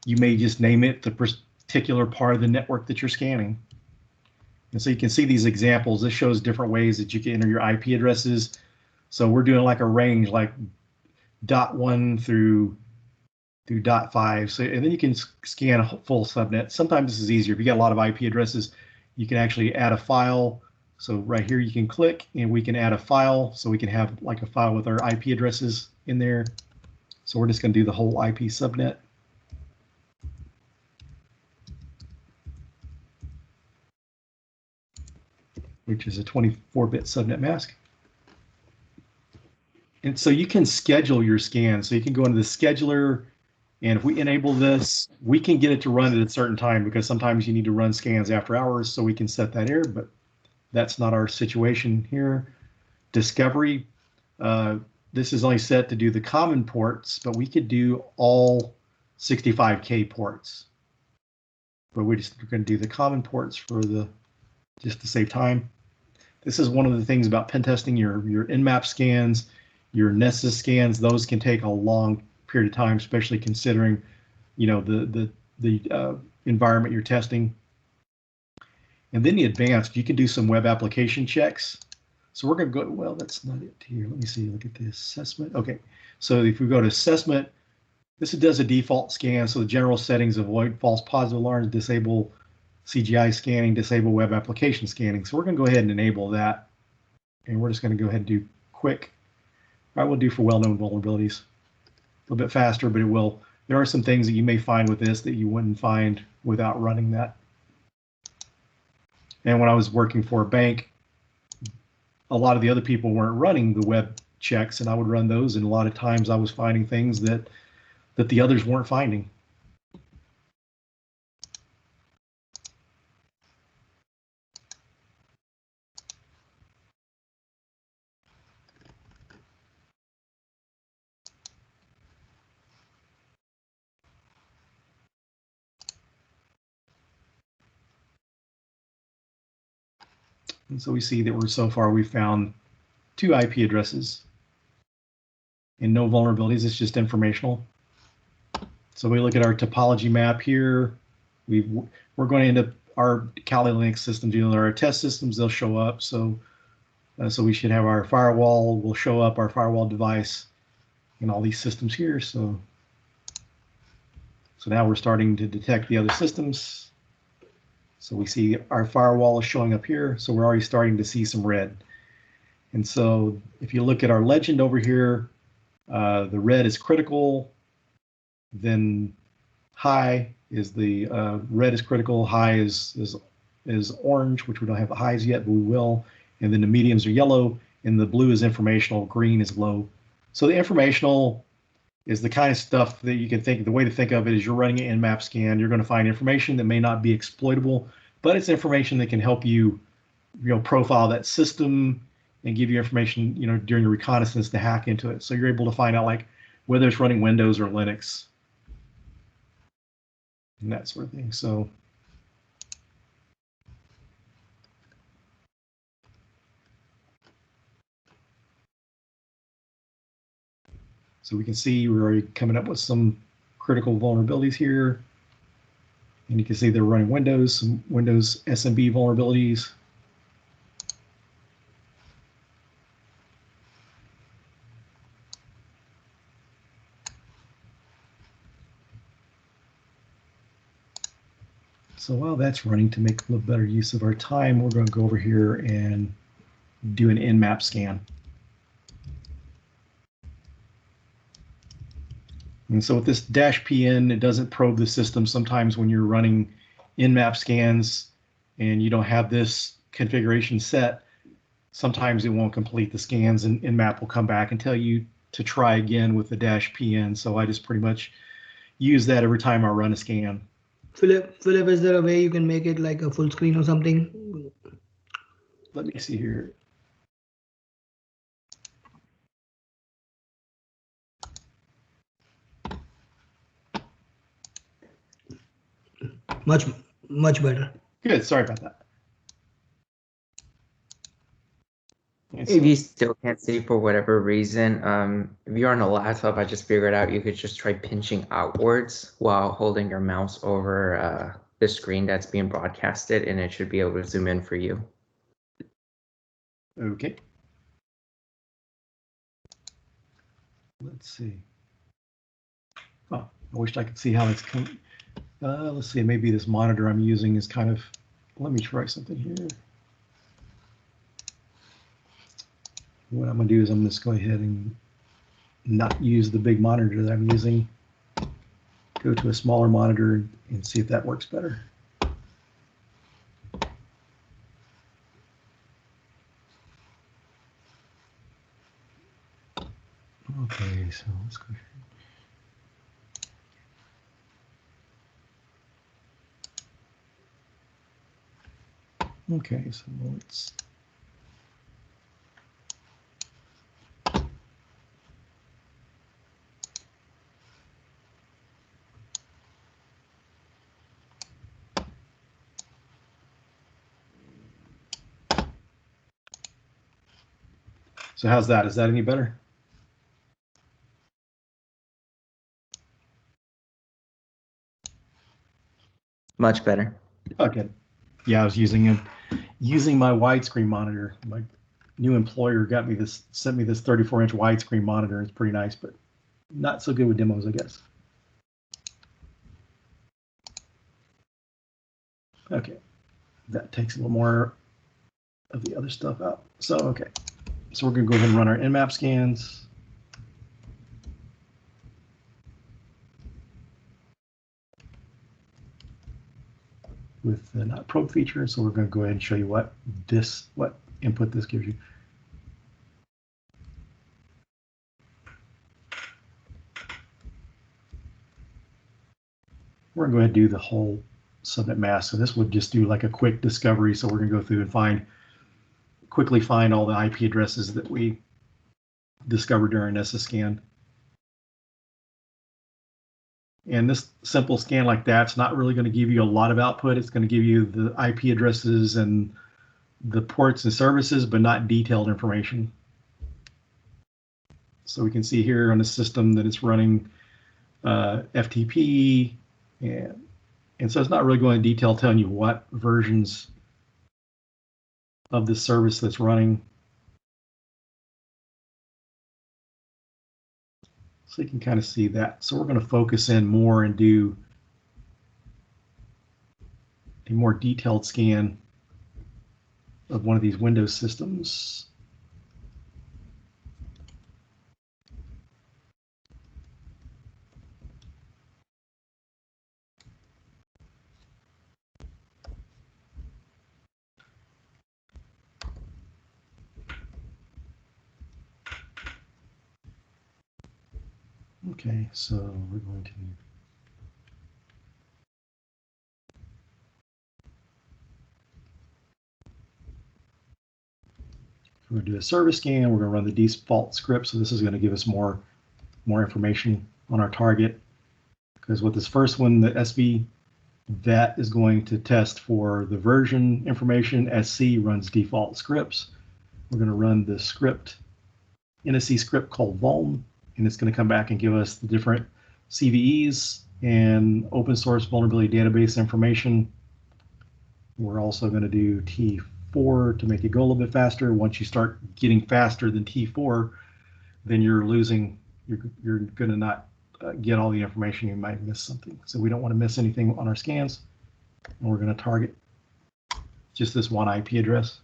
you may just name it the particular part of the network that you're scanning. And so you can see these examples. This shows different ways that you can enter your IP addresses. So we're doing like a range, like .1 through .5. So, and then you can scan a full subnet. Sometimes this is easier. If you got a lot of IP addresses, you can actually add a file. So right here, you can click and we can add a file. So we can have like a file with our IP addresses in there. So we're just going to do the whole IP subnet. Which is a 24-bit subnet mask. And so you can schedule your scan. So you can go into the scheduler, and if we enable this, we can get it to run at a certain time, because sometimes you need to run scans after hours, so we can set that here, but that's not our situation here. Discovery, this is only set to do the common ports, but we could do all 65K ports. But we're going to do the common ports for just to save time. This is one of the things about pen testing. Your Nmap scans, your Nessus scans, those can take a long period of time, especially considering, you know, the environment you're testing. And then the advanced, you can do some web application checks. So we're going to go, well, that's not it here. Let me see, look at the assessment. Okay, so if we go to assessment, this does a default scan. So the general settings: avoid false positive alarms, disable CGI scanning, disable web application scanning. So we're going to go ahead and enable that. And we're just going to go ahead and do quick. All right, we'll do for well-known vulnerabilities. A little bit faster, but it will. There are some things that you may find with this that you wouldn't find without running that. And when I was working for a bank, a lot of the other people weren't running the web checks, and I would run those. And a lot of times I was finding things that the others weren't finding. And so we see that so far we've found 2 IP addresses and no vulnerabilities. It's just informational. So we look at our topology map here. We're going to end up our Kali Linux systems, you know, our test systems, they'll show up. So we should have our firewall will show up, our firewall device, and all these systems here. So now we're starting to detect the other systems. So we see our firewall is showing up here. So we're already starting to see some red. And so if you look at our legend over here, the red is critical, then high is the red is critical, high is orange, which we don't have the highs yet, but we will. And then the mediums are yellow, and the blue is informational, green is low. So the informational is the kind of stuff that you can think, the way to think of it is you're running an Nmap scan, you're going to find information that may not be exploitable, but it's information that can help you, profile that system and give you information, during your reconnaissance to hack into it. So you're able to find out like whether it's running Windows or Linux and that sort of thing. So we can see we're already coming up with some critical vulnerabilities here. And you can see they're running Windows, some Windows SMB vulnerabilities. So while that's running, to make a little better use of our time, we're going to go over here and do an Nmap scan. And so with this -pn, it doesn't probe the system. Sometimes when you're running Nmap scans and you don't have this configuration set, sometimes it won't complete the scans, and Nmap will come back and tell you to try again with the -pn. So I just pretty much use that every time I run a scan. Philip, is there a way you can make it like a full screen or something? Let me see here. Much better. Good, sorry about that. If you still can't see for whatever reason, if you're on a laptop, I just figured out you could just try pinching outwards while holding your mouse over the screen that's being broadcasted, and it should be able to zoom in for you. Okay. Let's see. Oh, I wish I could see how it's coming. Let's see, maybe this monitor I'm using is kind of, let me try something here. What I'm gonna do is I'm just go ahead and not use the big monitor that I'm using. Go to a smaller monitor and see if that works better. Okay, so let's go ahead. Okay, so let's. So how's that? Is that any better? Much better. Okay. Yeah, I was using my widescreen monitor. My new employer sent me this 34-inch widescreen monitor. It's pretty nice, but not so good with demos, I guess. Okay, that takes a little more of the other stuff out. So okay, so we're gonna go ahead and run our Nmap scans. With the not probe feature, so we're going to go ahead and show you what input this gives you. We're going to go ahead and do the whole subnet mask. So this would just do like a quick discovery. So we're going to go through and quickly find all the IP addresses that we discovered during NSS scan. And this simple scan like that's not really going to give you a lot of output. It's going to give you the IP addresses and the ports and services, but not detailed information. So we can see here on the system that it's running FTP, and so it's not really going into detail telling you what versions of the service that's running. So you can kind of see that. So we're going to focus in more and do a more detailed scan of one of these Windows systems. Okay, so we're going to do a service scan. We're going to run the default script. So this is going to give us more information on our target. Because with this first one, the SV, that is going to test for the version information. SC runs default scripts. We're going to run the script, NSC script called vuln, and it's going to come back and give us the different CVEs and open source vulnerability database information. We're also going to do T4 to make it go a little bit faster. Once you start getting faster than T4, then you're going to not get all the information. You might miss something. So we don't want to miss anything on our scans. And we're going to target just this one IP address.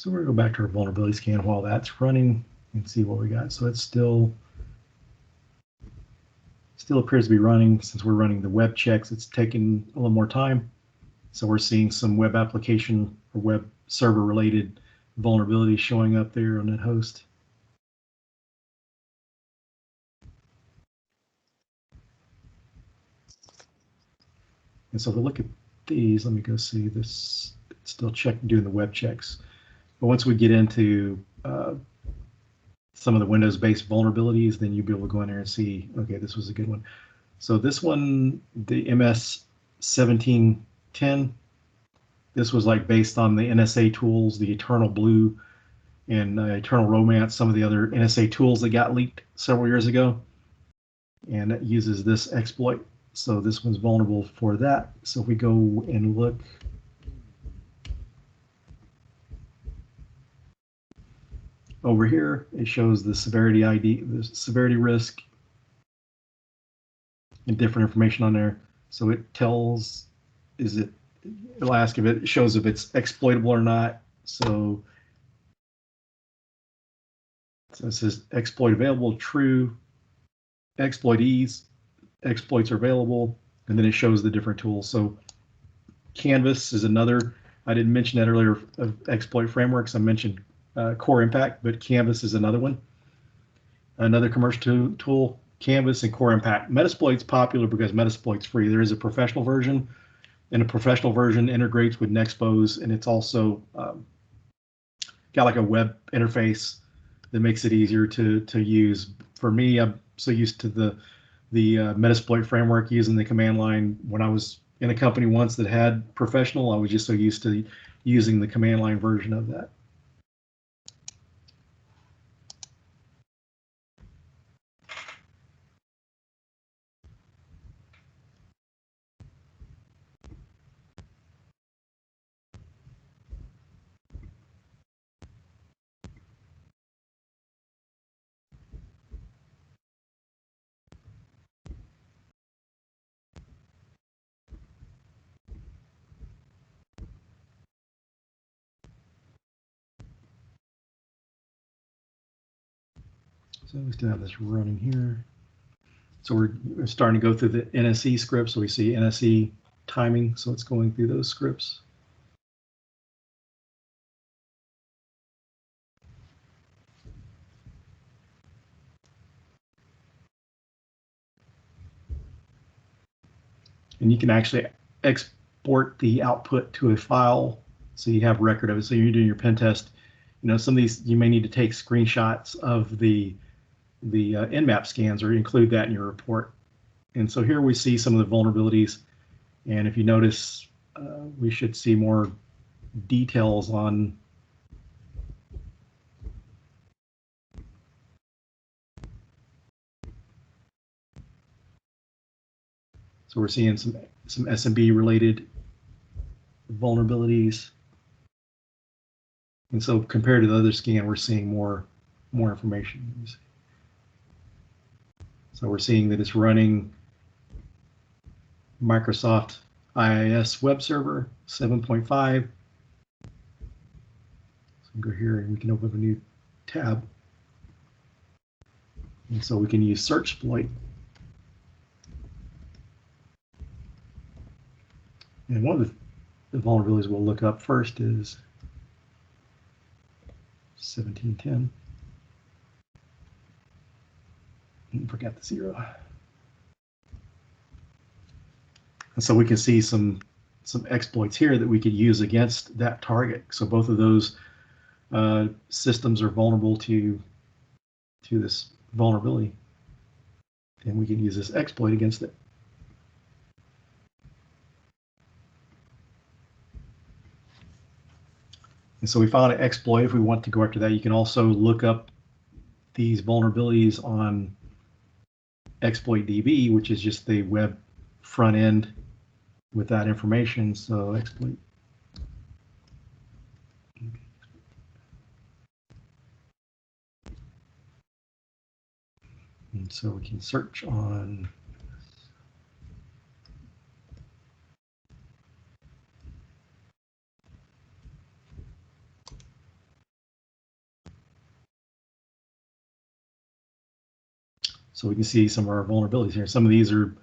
So we're going to go back to our vulnerability scan while that's running and see what we got. So it's still appears to be running. Since we're running the web checks, it's taking a little more time. So we're seeing some web application or web server related vulnerabilities showing up there on that host. And so if we look at these, let me go see this. It's still doing the web checks. But once we get into some of the Windows-based vulnerabilities, then you'll be able to go in there and see, okay, this was a good one. So this one, the MS 1710, this was like based on the NSA tools, the Eternal Blue and Eternal Romance, some of the other NSA tools that got leaked several years ago. And it uses this exploit. So this one's vulnerable for that. So if we go and look, over here, it shows the severity ID, the severity risk, and different information on there. So it tells, it'll ask if it shows if it's exploitable or not. So it says exploit available, true, exploitees, exploits are available, and then it shows the different tools. So Canvas is another, I didn't mention that earlier, of exploit frameworks. I mentioned Core Impact, but Canvas is another one. Another commercial tool, Canvas and Core Impact. Metasploit's popular because Metasploit's free. There is a professional version, and a professional version integrates with Nexpose, and it's also got like a web interface that makes it easier to use. For me, I'm so used to the Metasploit framework using the command line. When I was in a company once that had professional, I was just so used to using the command line version of that. So we still have this running here. So we're starting to go through the NSE scripts. So we see NSE timing. So it's going through those scripts. And you can actually export the output to a file so you have record of it. So you're doing your pen test. You know, some of these you may need to take screenshots of the Nmap scans or include that in your report. And so here we see some of the vulnerabilities. And if you notice, we should see more details on so we're seeing some SMB related vulnerabilities. And so compared to the other scan, we're seeing more information. So we're seeing that it's running Microsoft IIS web server 7.5. So go here and we can open up a new tab. And so we can use search exploit. And one of the vulnerabilities we'll look up first is 1710. Forgot the 0. And so we can see some exploits here that we could use against that target. So both of those systems are vulnerable to this vulnerability, and we can use this exploit against it. And so we found an exploit. If we want to go after that, you can also look up these vulnerabilities on exploit.db, which is just the web front end with that information. So exploit. And so we can search on So we can see some of our vulnerabilities here. Some of these are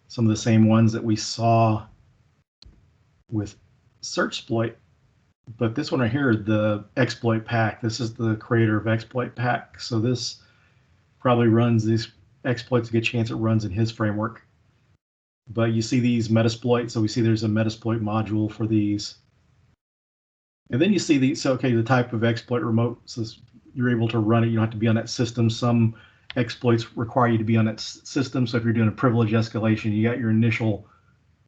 some of the same ones that we saw with Searchsploit, but this one right here, the exploit pack, this is the creator of exploit pack. So this probably runs these exploits, a good chance it runs in his framework. But you see these Metasploit, so we see there's a Metasploit module for these. And then you see these, so okay, the type of exploit remote, so you're able to run it, you don't have to be on that system. Some exploits require you to be on that system, so if you're doing a privilege escalation, you got your initial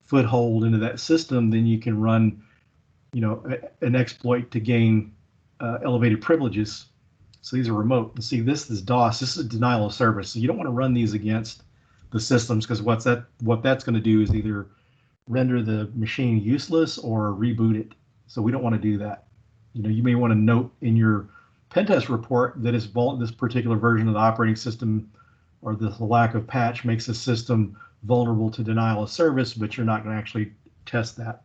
foothold into that system, then you can run, you know, an exploit to gain elevated privileges. So these are remote. And see, this is DOS. This is denial of service. So you don't want to run these against the systems, because what that's going to do is either render the machine useless or reboot it. So we don't want to do that. You know, you may want to note in your pen test report that this particular version of the operating system or the lack of patch makes the system vulnerable to denial of service, but you're not going to actually test that.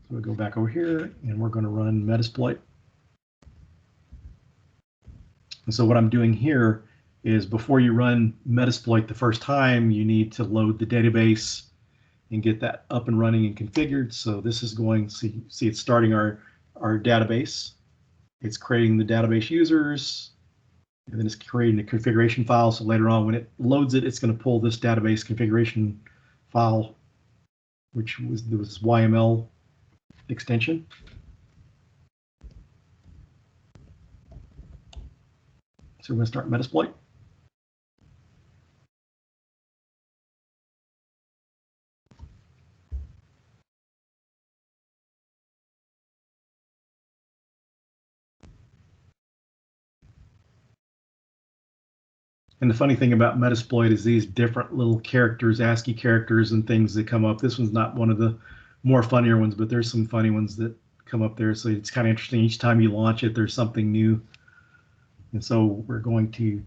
So we go back over here and we're going to run Metasploit. And so what I'm doing here is, before you run Metasploit the first time, you need to load the database and get that up and running and configured. So this is going, see it's starting our database. It's creating the database users, and then it's creating a configuration file. So later on, when it loads it, it's going to pull this database configuration file, which was this YML extension. So we're going to start Metasploit. And the funny thing about Metasploit is these different little characters, ASCII characters and things that come up. This one's not one of the more funnier ones, but there's some funny ones that come up there. So it's kind of interesting. Each time you launch it, there's something new. And so we're going to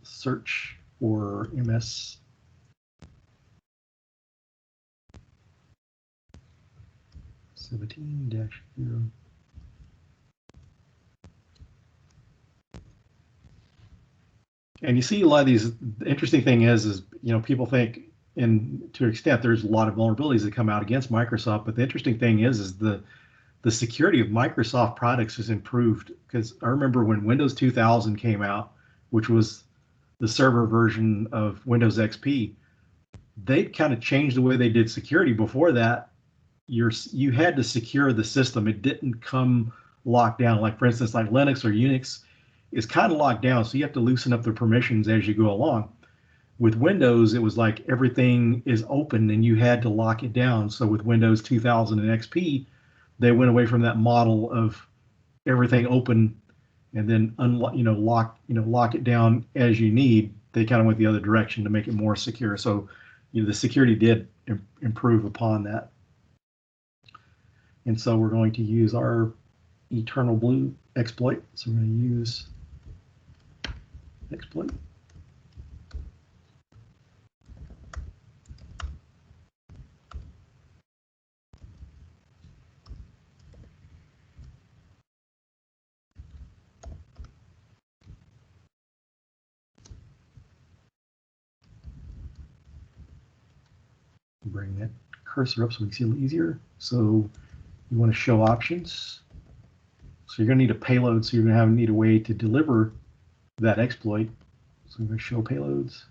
search for MS 17-0. And you see a lot of these. The interesting thing is, you know, people think, and to an extent, there's a lot of vulnerabilities that come out against Microsoft. But the interesting thing is the security of Microsoft products has improved. Because I remember when Windows 2000 came out, which was the server version of Windows XP, they kind of changed the way they did security. Before that, you had to secure the system. It didn't come locked down. Like, for instance, like Linux or Unix is kind of locked down, so you have to loosen up the permissions as you go along. With Windows, it was like everything is open and you had to lock it down. So with Windows 2000 and XP, they went away from that model of everything open and then lock it down as you need. They kind of went the other direction to make it more secure. So, you know, the security did improve upon that. And so we're going to use our Eternal Blue exploit. So we're going to use exploit. Bring that cursor up so we can see a little easier. So you want to show options. So you're going to need a payload. So you're going to need a way to deliver that exploit. So we're going to show payloads.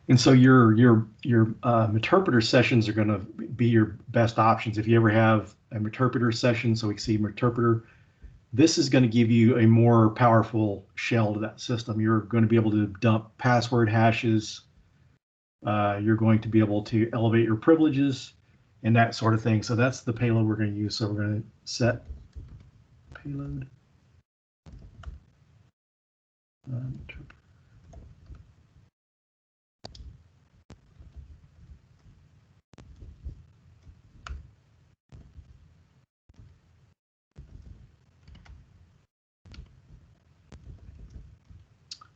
And so your interpreter sessions are going to be your best options. If you ever have a interpreter session, so we can see interpreter, this is going to give you a more powerful shell to that system. You're going to be able to dump password hashes. You're going to be able to elevate your privileges and that sort of thing. So that's the payload we're going to use. So we're going to set payload.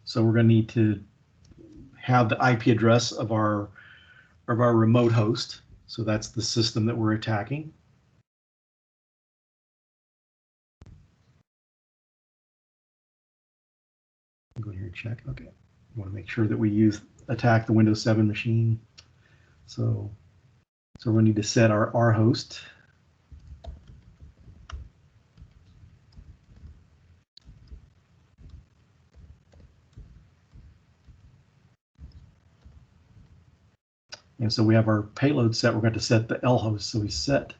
So we're going to need to have the IP address of our remote host. So that's the system that we're attacking. Go here and check. Okay, we want to make sure that we attack the Windows 7 machine. So we need to set our host. And so we have our payload set. We're going to set the L host. So we set,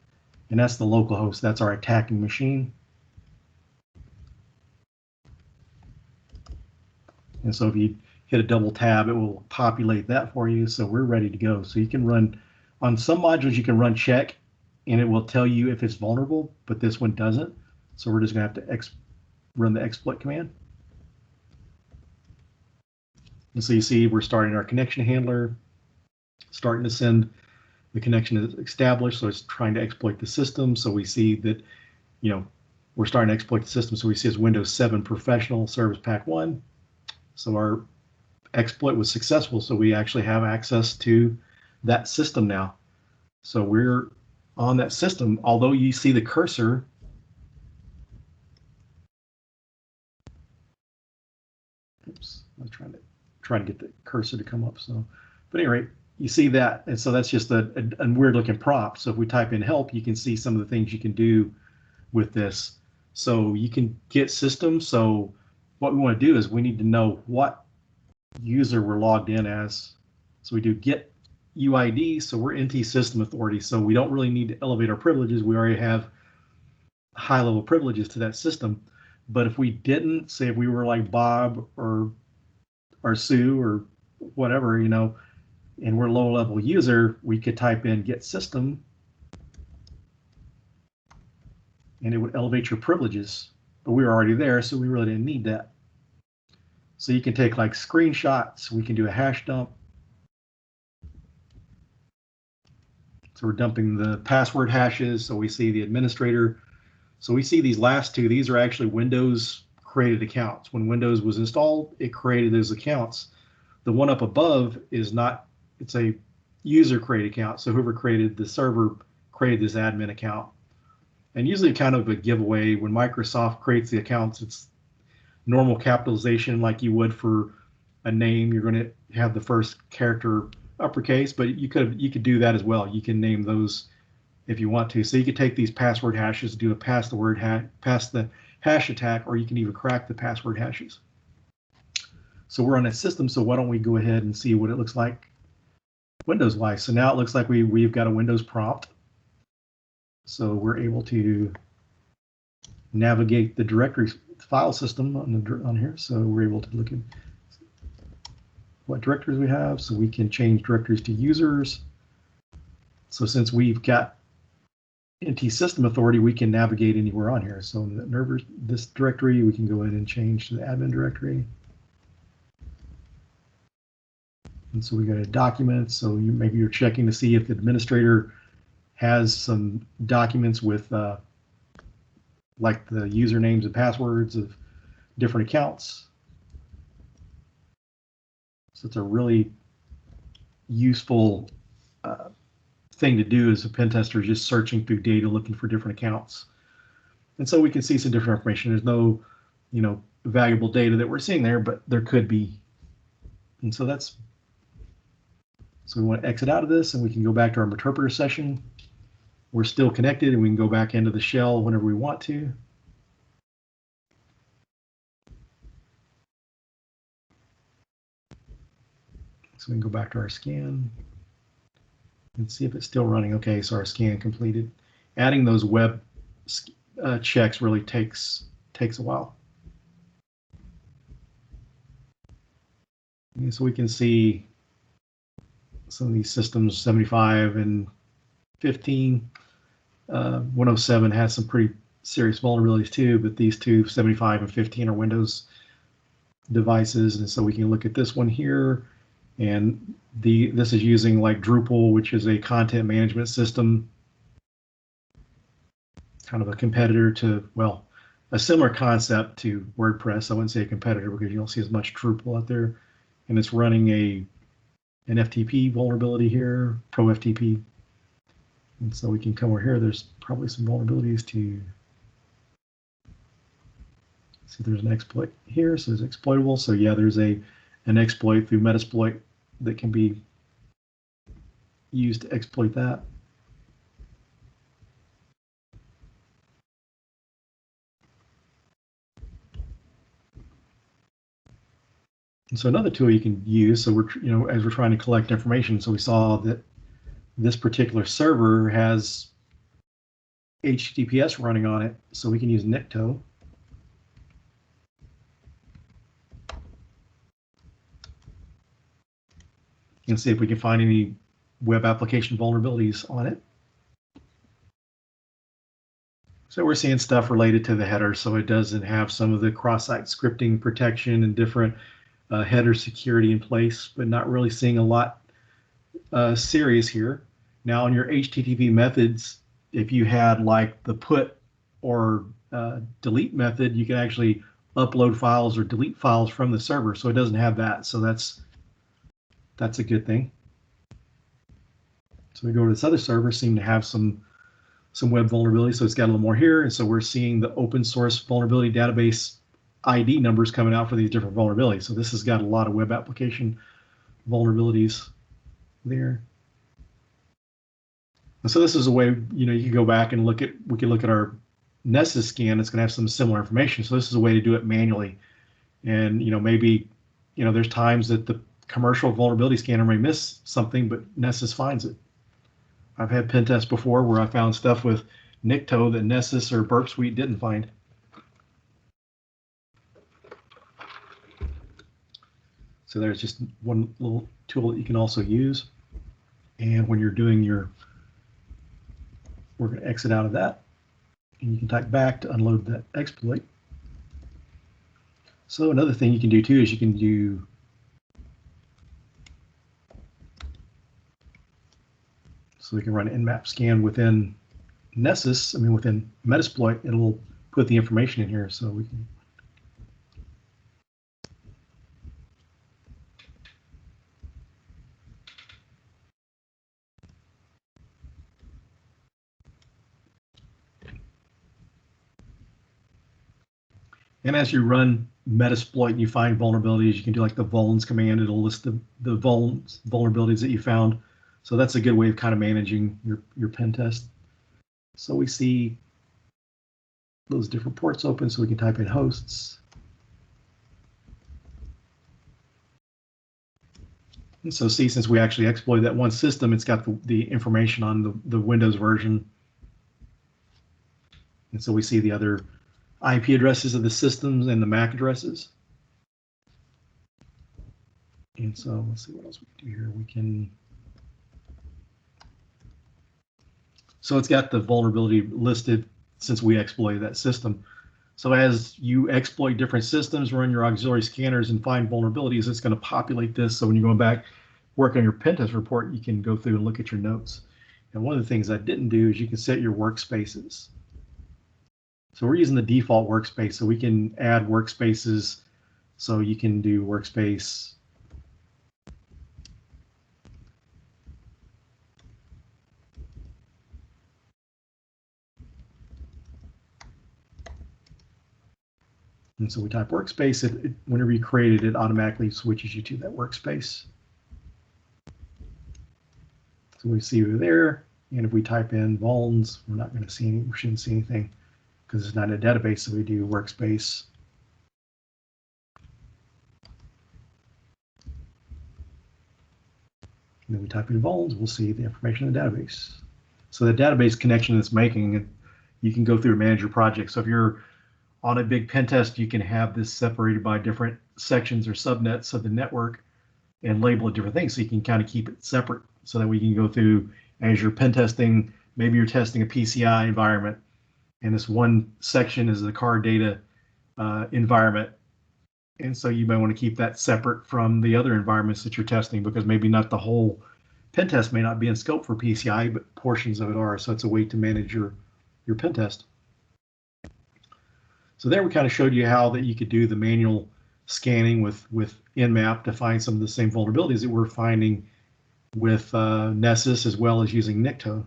and that's the local host. That's our attacking machine. And so if you hit a double tab, it will populate that for you. So we're ready to go. So you can run, on some modules, you can run check, and it will tell you if it's vulnerable, but this one doesn't. So we're just going to have to run the exploit command. And so you see we're starting our connection handler, starting to send the connection is established. So it's trying to exploit the system. So we see that, we're starting to exploit the system. So we see it's Windows 7 Professional Service Pack 1. So our exploit was successful. So we actually have access to that system now. So we're on that system. Although you see the cursor, oops, I was trying to get the cursor to come up. So, but anyway, you see that, and so that's just a weird looking prompt. So if we type in help, you can see some of the things you can do with this. So you can get system. So what we want to do is we need to know what user we're logged in as. So we do get UID. So we're NT system authority. So we don't really need to elevate our privileges. We already have high level privileges to that system. But if we didn't, say if we were like Bob or Sue or whatever, and we're low level user, we could type in get system and it would elevate your privileges, but we were already there, so we really didn't need that. So you can take like screenshots. We can do a hash dump. So we're dumping the password hashes. So we see the administrator. So we see these last two. These are actually Windows created accounts. When Windows was installed, it created those accounts. The one up above is not, it's a user created account. So whoever created the server created this admin account. And usually kind of a giveaway when Microsoft creates the accounts, it's normal capitalization like you would for a name. You're going to have the first character uppercase, but you could do that as well. You can name those if you want to. So you could take these password hashes, do a pass the hash attack, or you can even crack the password hashes. So we're on a system. So why don't we go ahead and see what it looks like Windows-wise. So now it looks like we've got a Windows prompt. So we're able to navigate the directory file system on here. So we're able to look at what directories we have. So we can change directories to users. So since we've got NT system authority, we can navigate anywhere on here. So in this directory, we can go in and change to the admin directory. And so we go to documents. So maybe you're checking to see if the administrator has some documents with like the usernames and passwords of different accounts. So it's a really useful thing to do as a pen tester, just searching through data, looking for different accounts. And so we can see some different information. There's no, valuable data that we're seeing there, but there could be. And so so we want to exit out of this and we can go back to our interpreter session. We're still connected and we can go back into the shell whenever we want to. So we can go back to our scan and see if it's still running. Okay, so our scan completed. Adding those web checks really takes a while. And so we can see some of these systems, 75 and 15. 107 has some pretty serious vulnerabilities too, but these two, 75 and 15, are Windows devices. And so we can look at this one here, and this is using like Drupal, which is a content management system, kind of a competitor to, well, a similar concept to WordPress. I wouldn't say a competitor because you don't see as much Drupal out there, and it's running a an FTP vulnerability here, pro FTP. And so we can come over here. There's probably some vulnerabilities to see if there's an exploit here. So it's exploitable. So yeah, there's an exploit through Metasploit that can be used to exploit that. And so another tool you can use, so we're, as we're trying to collect information, so we saw that this particular server has HTTPS running on it, so we can use Nikto. And see if we can find any web application vulnerabilities on it. So we're seeing stuff related to the header, so it doesn't have some of the cross-site scripting protection and different header security in place, but not really seeing a lot serious here. Now, on your HTTP methods, if you had like the put or delete method, you can actually upload files or delete files from the server. So it doesn't have that. So that's a good thing. So we go to this other server, seem to have some web vulnerability. So it's got a little more here. And so we're seeing the open source vulnerability database ID numbers coming out for these different vulnerabilities. So this has got a lot of web application vulnerabilities there. And so this is a way, you can go back and we can look at our Nessus scan. It's going to have some similar information. So this is a way to do it manually. And, maybe, there's times that the commercial vulnerability scanner may miss something, but Nessus finds it. I've had pen tests before where I found stuff with Nikto that Nessus or Burp Suite didn't find. So there's just one little tool that you can also use. And when you're doing we're going to exit out of that. And you can type back to unload that exploit. So another thing you can do too is you can do so we can run nmap scan within Nessus, within Metasploit, it'll put the information in here so we can. And as you run Metasploit and you find vulnerabilities, you can do like the vulns command. It'll list the vulnerabilities that you found. So that's a good way of kind of managing your pen test. So we see those different ports open, so we can type in hosts. And so see, since we actually exploited that one system, it's got the information on the Windows version. And so we see the other IP addresses of the systems and the MAC addresses. And so let's see what else we can do here. We can. So it's got the vulnerability listed since we exploited that system. So as you exploit different systems, run your auxiliary scanners and find vulnerabilities, it's going to populate this. So when you're going back, work on your pen test report, you can go through and look at your notes. And one of the things I didn't do is you can set your workspaces. So we're using the default workspace, so we can add workspaces. So you can do workspace. And so we type workspace, whenever you create it, it automatically switches you to that workspace. So we see over there, and if we type in vulns, we're not going to see we shouldn't see anything because it's not a database, so we do workspace. And then we type in vulns, we'll see the information in the database. So the database connection it's making, you can go through and manage your project. So if you're on a big pen test, you can have this separated by different sections or subnets of the network and label it different things. So you can kind of keep it separate so that we can go through as you're pen testing, maybe you're testing a PCI environment and this one section is the card data environment. And so you may want to keep that separate from the other environments that you're testing because maybe not the whole pen test may not be in scope for PCI, but portions of it are. So it's a way to manage your pen test. So there we kind of showed you how that you could do the manual scanning with Nmap to find some of the same vulnerabilities that we're finding with Nessus as well as using Nikto.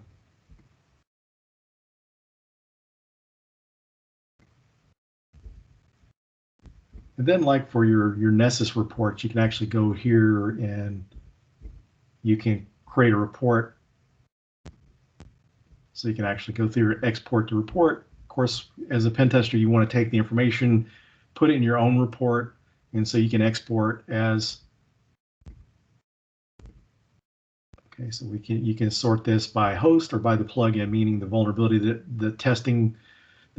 And then like for your Nessus reports, you can actually go here and you can create a report. So you can actually go through export the report. Of course, as a pen tester, you want to take the information, put it in your own report, and so you can export as. Okay, so you can sort this by host or by the plugin, meaning the vulnerability that the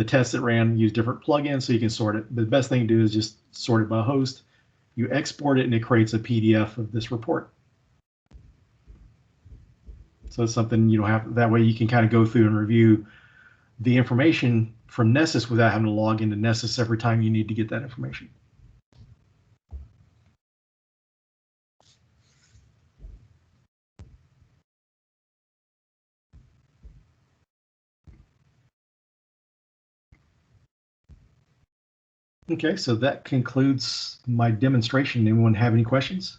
tests that ran use different plugins, so you can sort it. But the best thing to do is just sort it by host. You export it, and it creates a PDF of this report. So it's something you don't have. That way, you can kind of go through and review the information from Nessus without having to log into Nessus every time you need to get that information. Okay, so that concludes my demonstration. Anyone have any questions?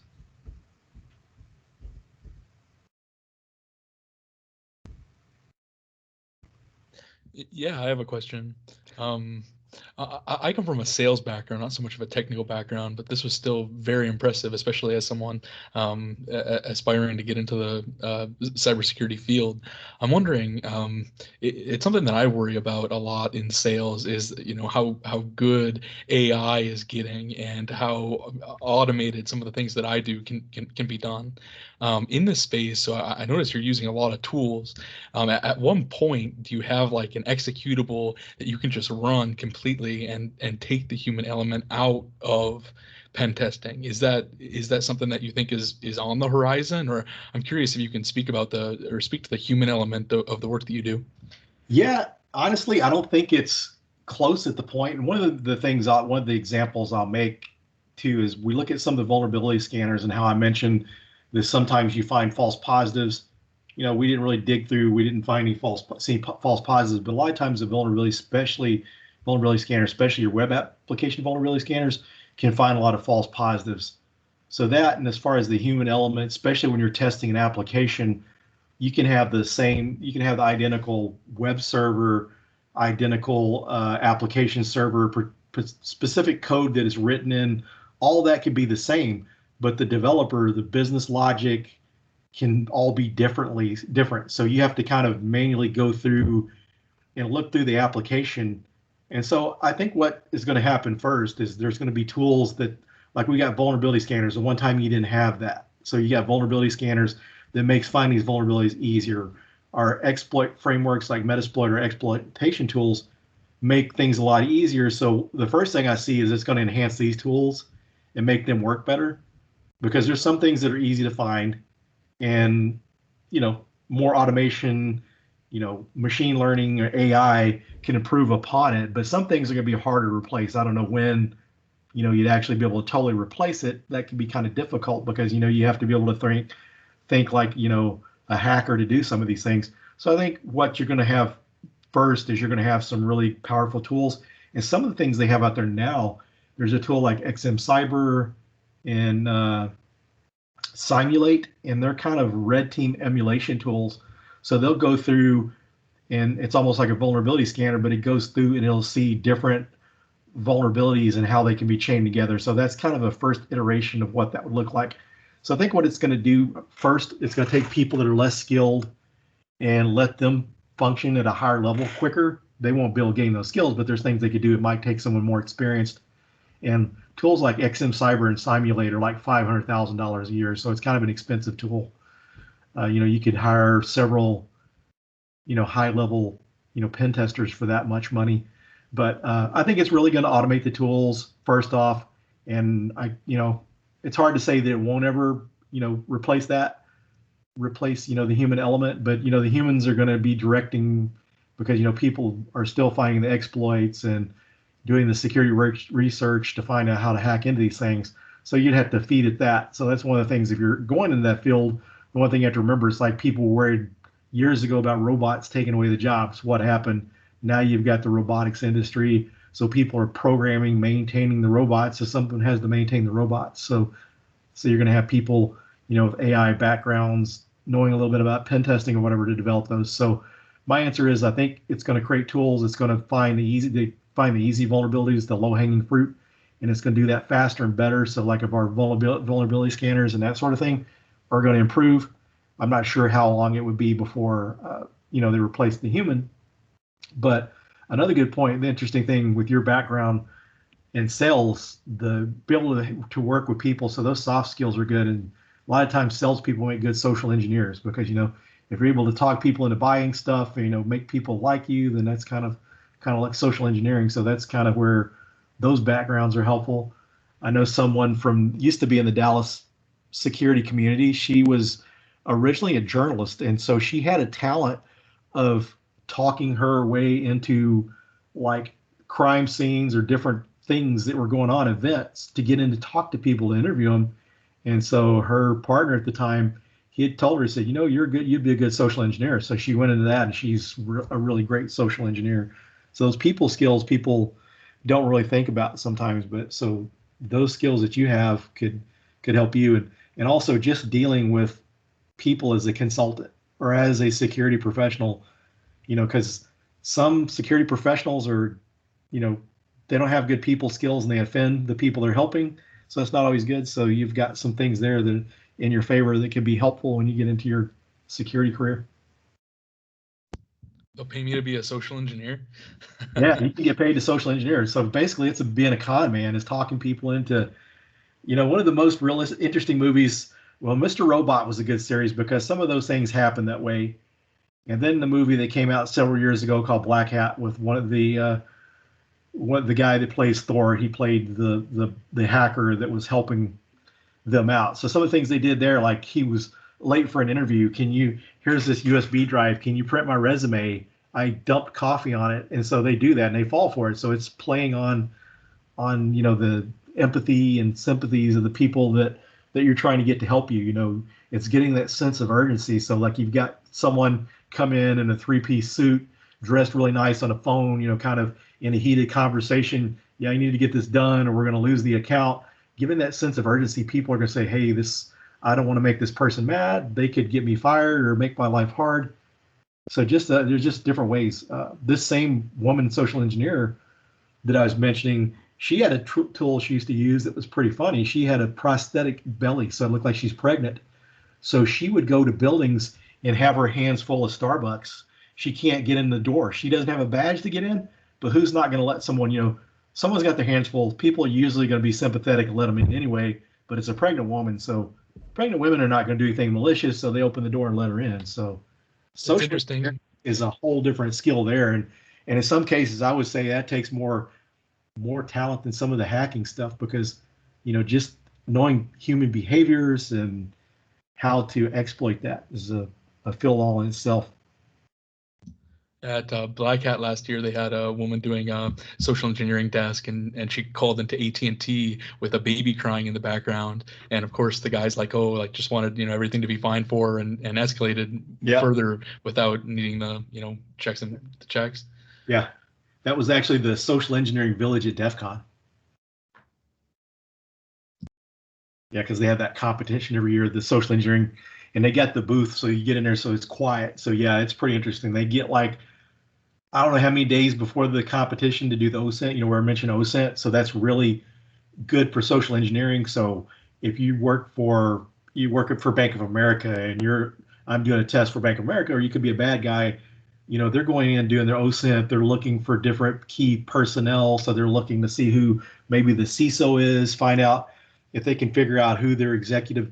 Yeah, I have a question. I come from a sales background, not so much of a technical background, but this was still very impressive, especially as someone aspiring to get into the cybersecurity field. I'm wondering, it's something that I worry about a lot in sales is, how good AI is getting and how automated some of the things that I do can be done in this space. So I noticed you're using a lot of tools. At one point, do you have like an executable that you can just run completely and take the human element out of pen testing? Is that something that you think is on the horizon? Or I'm curious if you can speak to the human element of the work that you do. Yeah, honestly, I don't think it's close at the point. And one of the examples I'll make too is we look at some of the vulnerability scanners and how I mentioned that sometimes you find false positives. We didn't really dig through. We didn't find any false positives, but a lot of times the vulnerability scanners, especially your web application vulnerability scanners, can find a lot of false positives. So that, and as far as the human element, especially when you're testing an application, you can have the identical web server, identical application server, specific code that is written in. All that could be the same, but the developer, the business logic, can all be different. So you have to kind of manually go through and look through the application. And so I think what is going to happen first is there's going to be tools that, like we got vulnerability scanners, and one time you didn't have that. So you got vulnerability scanners that makes finding these vulnerabilities easier. Our exploit frameworks like Metasploit or exploitation tools make things a lot easier. So the first thing I see is it's going to enhance these tools and make them work better, because there's some things that are easy to find, and more automation, machine learning or AI can improve upon it, but some things are going to be harder to replace. I don't know when you'd actually be able to totally replace it. That can be kind of difficult because you have to be able to think like a hacker to do some of these things. So I think what you're going to have first is you're going to have some really powerful tools, and some of the things they have out there now. There's a tool like XM Cyber and Simulate, and they're kind of red team emulation tools. So they'll go through, and it's almost like a vulnerability scanner, but it goes through and it'll see different vulnerabilities and how they can be chained together. So that's kind of a first iteration of what that would look like. So I think what it's going to do first, it's going to take people that are less skilled and let them function at a higher level quicker. They won't be able to gain those skills, but there's things they could do. It might take someone more experienced. And tools like XM Cyber and Simulate are like $500,000 a year, so it's kind of an expensive tool. You could hire several, high-level, pen testers for that much money. But I think it's really going to automate the tools first off, and it's hard to say that it won't ever, replace the human element. But the humans are going to be directing, because people are still finding the exploits and doing the security research to find out how to hack into these things. So you'd have to feed it that. So that's one of the things, if you're going in that field, the one thing you have to remember is like people were worried years ago about robots taking away the jobs. What happened? Now you've got the robotics industry. So people are programming, maintaining the robots. So someone has to maintain the robots. So you're going to have people, with AI backgrounds, knowing a little bit about pen testing or whatever to develop those. So my answer is I think it's going to create tools. It's going to find the easy vulnerabilities, the low hanging fruit, and it's going to do that faster and better. So like if our vulnerability scanners and that sort of thing are going to improve, I'm not sure how long it would be before they replace the human. But another good point, the interesting thing with your background in sales, the be able to work with people, so those soft skills are good. And a lot of times salespeople make good social engineers because if you're able to talk people into buying stuff, make people like you, then that's kind of like social engineering. So that's kind of where those backgrounds are helpful. I know someone used to be in the Dallas security community. She was originally a journalist, and so she had a talent of talking her way into like crime scenes or different things that were going on, events, to get in to talk to people, to interview them. And so her partner at the time, he had told her, he said, you're good, you'd be a good social engineer. So she went into that, and she's a really great social engineer. So those people skills, people don't really think about sometimes, but so those skills that you have could help you. And also just dealing with people as a consultant or as a security professional, because some security professionals are, they don't have good people skills and they offend the people they're helping. So it's not always good. So you've got some things there that in your favor that can be helpful when you get into your security career. They'll pay me to be a social engineer. Yeah, you can get paid to social engineer. So basically it's being a con man, is talking people into, one of the most realistic, interesting movies. Well, Mr. Robot was a good series because some of those things happen that way. And then the movie that came out several years ago called Black Hat with one of the guy that plays Thor, he played the hacker that was helping them out. So some of the things they did there, like he was late for an interview. Here's this USB drive. Can you print my resume? I dumped coffee on it. And so they do that and they fall for it. So it's playing on the empathy and sympathies of the people that you're trying to get to help you. It's getting that sense of urgency. So like you've got someone come in a 3-piece suit, dressed really nice on a phone, kind of in a heated conversation. Yeah, you need to get this done or we're going to lose the account. Given that sense of urgency, people are going to say, hey, I don't want to make this person mad. They could get me fired or make my life hard. So there's just different ways. This same woman, social engineer that I was mentioning, she had a tool she used to use that was pretty funny. She had a prosthetic belly, so it looked like she's pregnant. So she would go to buildings and have her hands full of Starbucks. She can't get in the door. She doesn't have a badge to get in, but who's not going to let someone's got their hands full. People are usually going to be sympathetic and let them in anyway, but it's a pregnant woman. So pregnant women are not going to do anything malicious, so they open the door and let her in. So social interesting. Is a whole different skill there. And in some cases, I would say that takes more talent than some of the hacking stuff because, just knowing human behaviors and how to exploit that is a field all in itself. At Black Hat last year, they had a woman doing a social engineering desk, and she called into AT&T with a baby crying in the background. And of course, the guy's like, oh, like just wanted everything to be fine for her, and escalated further without needing the checks. Yeah, that was actually the social engineering village at DEF CON. Yeah, because they have that competition every year, the social engineering, and they got the booth, so you get in there, so it's quiet. So yeah, it's pretty interesting. They get like, I don't know how many days before the competition to do the OSINT, where I mentioned OSINT. So that's really good for social engineering. So if you work for Bank of America and I'm doing a test for Bank of America, or you could be a bad guy, they're going in doing their OSINT. They're looking for different key personnel. So they're looking to see who maybe the CISO is, find out if they can figure out who their executive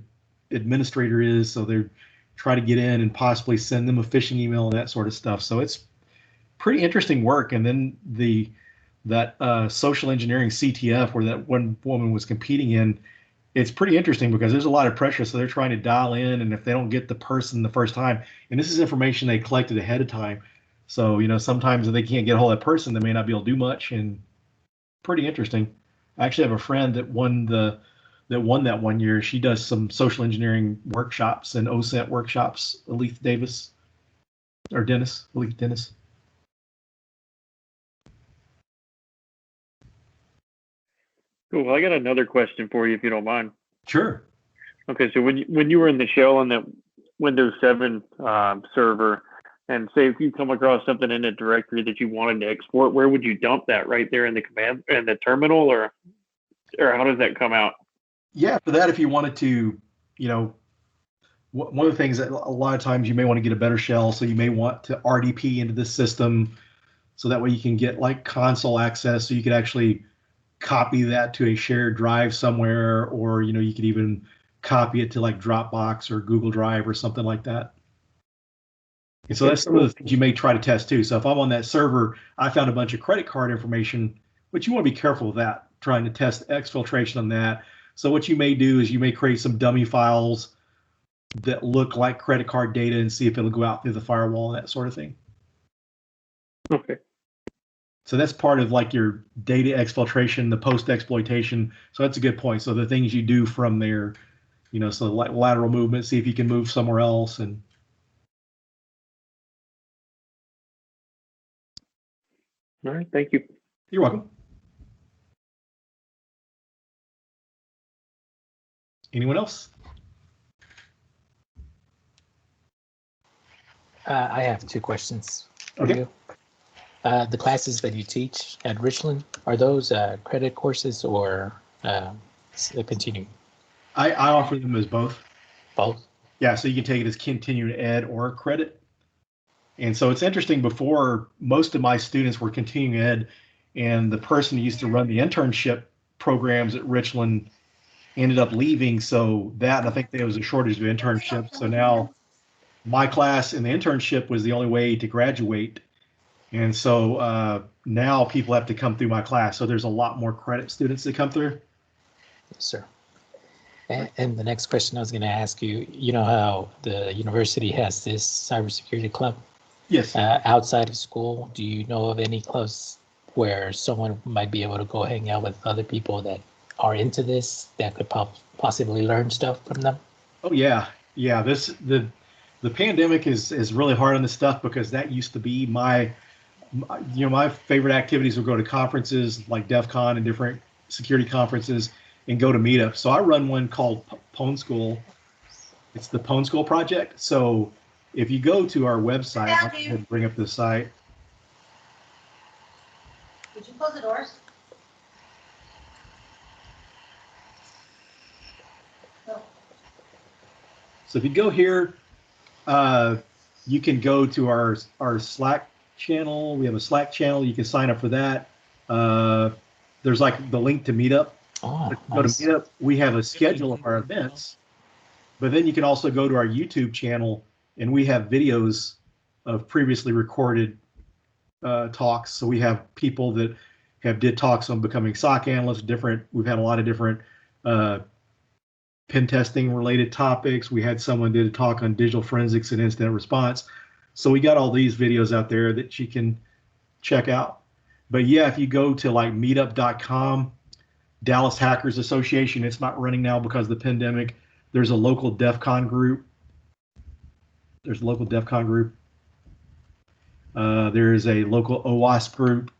administrator is. So they're trying to get in and possibly send them a phishing email and that sort of stuff. So it's pretty interesting work. And then that social engineering CTF where that one woman was competing in, it's pretty interesting because there's a lot of pressure. So they're trying to dial in, and if they don't get the person the first time, and this is information they collected ahead of time. So, sometimes if they can't get a hold of that person, they may not be able to do much, and pretty interesting. I actually have a friend that won that 1 year. She does some social engineering workshops and OSINT workshops, Aleth Dennis. Cool. Well, I got another question for you, if you don't mind. Sure. Okay, so when you were in the shell on that Windows 7 server, and say if you come across something in a directory that you wanted to export, where would you dump that? Right there in the command in the terminal, or how does that come out? Yeah, for that, if you wanted to, you know, one of the things that a lot of times you may want to get a better shell, so you may want to RDP into the system, so that way you can get like console access, so you could actually copy that to a shared drive somewhere, or you know, you could even copy it to like Dropbox or Google Drive or something like that. And so that's some of the things you may try to test too. So if I'm on that server, I found a bunch of credit card information, but you want to be careful with that, trying to test exfiltration on that. So what you may do is you may create some dummy files that look like credit card data and see if it'll go out through the firewall and that sort of thing. Okay. So that's part of like your data exfiltration, the post exploitation. So that's a good point. So the things you do from there, you know, so like lateral movement, see if you can move somewhere else. And All right, thank you. you're welcome. Anyone else? I have two questions for Okay. you. The classes that you teach at Richland, are those credit courses or continuing? I offer them as both. Both? Yeah, so you can take it as continuing ed or credit. And so it's interesting, before most of my students were continuing ed, and the person who used to run the internship programs at Richland ended up leaving. So that, and I think there was a shortage of internships. So now my class and the internship was the only way to graduate. And so now people have to come through my class. So there's a lot more credit students that come through. Yes, sir. And the next question I was going to ask you, you know how the university has this cybersecurity club? Yes. Outside of school, do you know of any clubs where someone might be able to go hang out with other people that are into this, that could possibly learn stuff from them? Oh yeah, yeah. The pandemic is really hard on this stuff, because that used to be my favorite activities would go to conferences like DEF CON and different security conferences and go to meetups. So I run one called Pwn School. It's the Pwn School project. So if you go to our website, I'll go ahead and bring up the site. Would you close the doors? No. So if you go here, you can go to our Slack channel. We have a Slack channel. You can sign up for that. There's like the link to Meetup. Oh, go nice. to Meetup. We have a schedule of our events, but then you can also go to our YouTube channel, and we have videos of previously recorded talks. So we have people that did talks on becoming SOC analysts. We've had a lot of different pen testing related topics. We had someone did a talk on digital forensics and incident response. So we got all these videos out there that you can check out. But yeah, if you go to like meetup.com, Dallas Hackers Association, it's not running now because of the pandemic. There's a local DEF CON group. There's a local DEF CON group. There's a local OWASP group.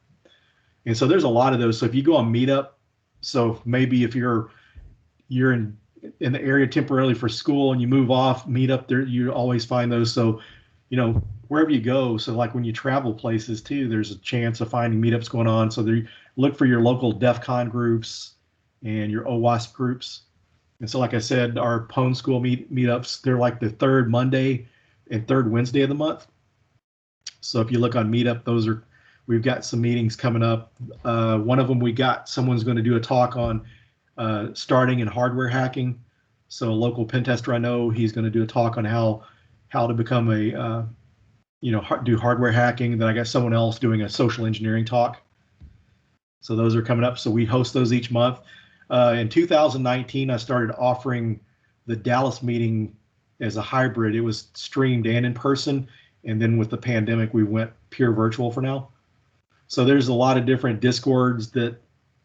And so there's a lot of those. So if you go on Meetup, so maybe if you're in the area temporarily for school and you move off, Meetup, there you always find those. So, you know, wherever you go, so like when you travel places too, there's a chance of finding meetups going on. So there, look for your local DEF CON groups and your OWASP groups. And so like I said, our Pwn School meetups, they're like the third Monday and third Wednesday of the month. So if you look on Meetup, we've got some meetings coming up. One of them, someone's going to do a talk on starting in hardware hacking. So a local pen tester I know, he's going to do a talk on how to become do hardware hacking. Then I got someone else doing a social engineering talk. So those are coming up. So we host those each month. In 2019, I started offering the Dallas meeting as a hybrid. It was streamed and in person. And then with the pandemic, we went pure virtual for now. So there's a lot of different Discords that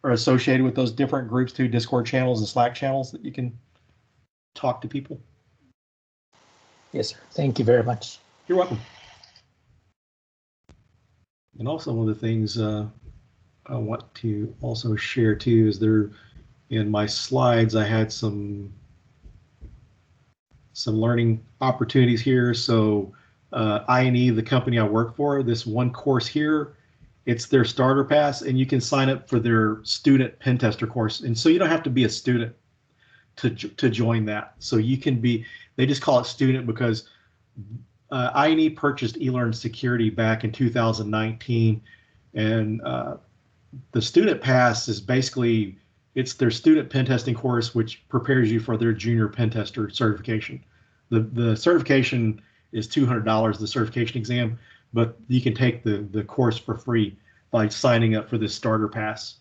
are associated with those different groups too, Discord channels and Slack channels that you can talk to people. Yes, sir. Thank you very much. You're welcome. And also one of the things I want to also share too is in my slides, I had some some learning opportunities here. So I&E, the company I work for, this one course here, it's their starter pass, and you can sign up for their student pen tester course. And so you don't have to be a student to join that. So you can be, they just call it student because I&E purchased eLearn Security back in 2019, and the student pass is basically, it's their student pen testing course, which prepares you for their junior pen tester certification. The certification is $200, the certification exam, but you can take the course for free by signing up for this starter pass.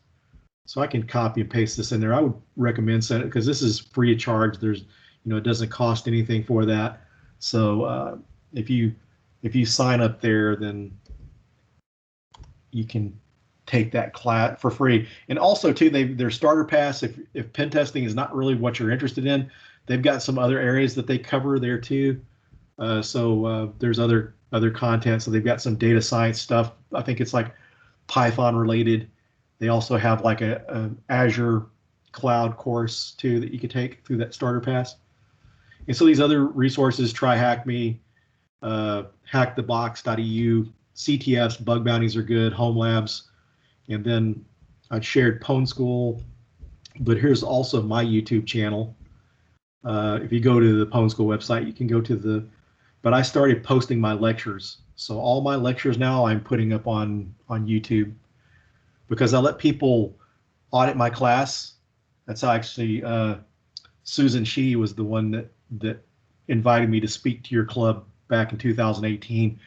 So I can copy and paste this in there. I would recommend sending it because this is free of charge. There's, it doesn't cost anything for that. So if you sign up there, then you can take that class for free. And also too, their starter pass, if pen testing is not really what you're interested in, they've got some other areas that they cover there too. So there's other content. So they've got some data science stuff. I think it's like Python related. They also have like a Azure cloud course too that you could take through that starter pass. And so these other resources, Try Hack Me, hackthebox.eu, CTFs, bug bounties are good, home labs. And then I shared Pwn School, but here's also my YouTube channel. If you go to the Pwn School website, you can go to but I started posting my lectures. So all my lectures now I'm putting up on YouTube because I let people audit my class. That's how actually Susan Shee was the one that invited me to speak to your club back in 2018.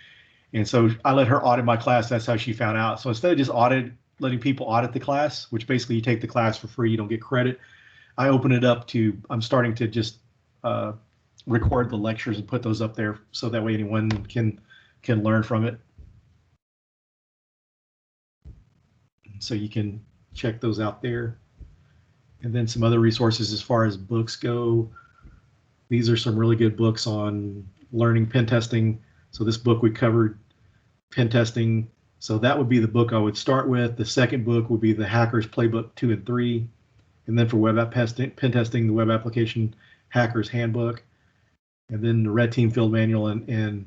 And so I let her audit my class. That's how she found out. So instead of just letting people audit the class, which basically you take the class for free, you don't get credit, I open it up to, I'm starting to just record the lectures and put those up there so that way anyone can learn from it. So you can check those out there. And then some other resources as far as books go. These are some really good books on learning pen testing. So this book we covered, pen testing. So that would be the book I would start with. The second book would be the Hackers Playbook 2 and 3. And then for web app pen testing, the Web Application Hackers Handbook. And then the Red Team Field Manual and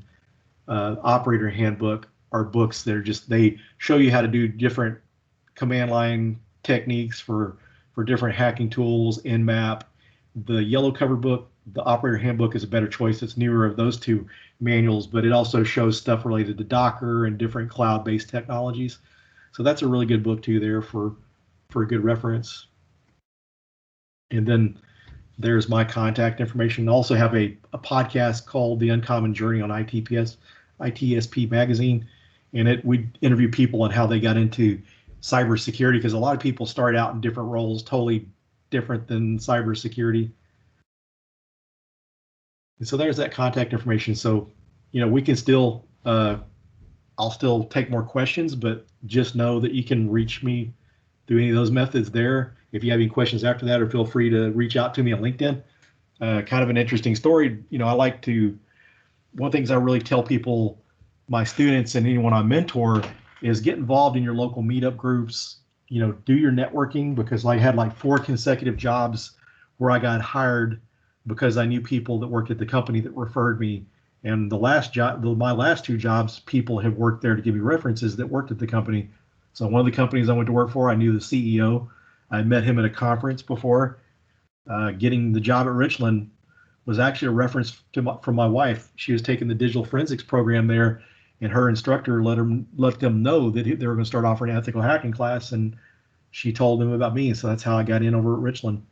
Operator Handbook are books that are just, they show you how to do different command line techniques for different hacking tools, Nmap. The yellow cover book, the Operator Handbook, is a better choice. It's newer of those two manuals, but it also shows stuff related to Docker and different cloud-based technologies. So that's a really good book too there for a good reference. And then there's my contact information. I also have a podcast called The Uncommon Journey on ITSP Magazine, and we interview people on how they got into cybersecurity, because a lot of people start out in different roles, totally different than cybersecurity. And so there's that contact information. So, we can still, I'll still take more questions, but just know that you can reach me through any of those methods there. If you have any questions after that, or feel free to reach out to me on LinkedIn. Kind of an interesting story. I like to, one of the things I really tell people, my students and anyone I mentor, is get involved in your local meetup groups, do your networking, because I had like 4 consecutive jobs where I got hired because I knew people that worked at the company that referred me. And the last job, my last 2 jobs, people have worked there to give me references that worked at the company. So one of the companies I went to work for, I knew the CEO. I met him at a conference before. Getting the job at Richland was actually a reference from my wife. She was taking the digital forensics program there, and her instructor let them know that they were going to start offering an ethical hacking class, and she told them about me. So that's how I got in over at Richland.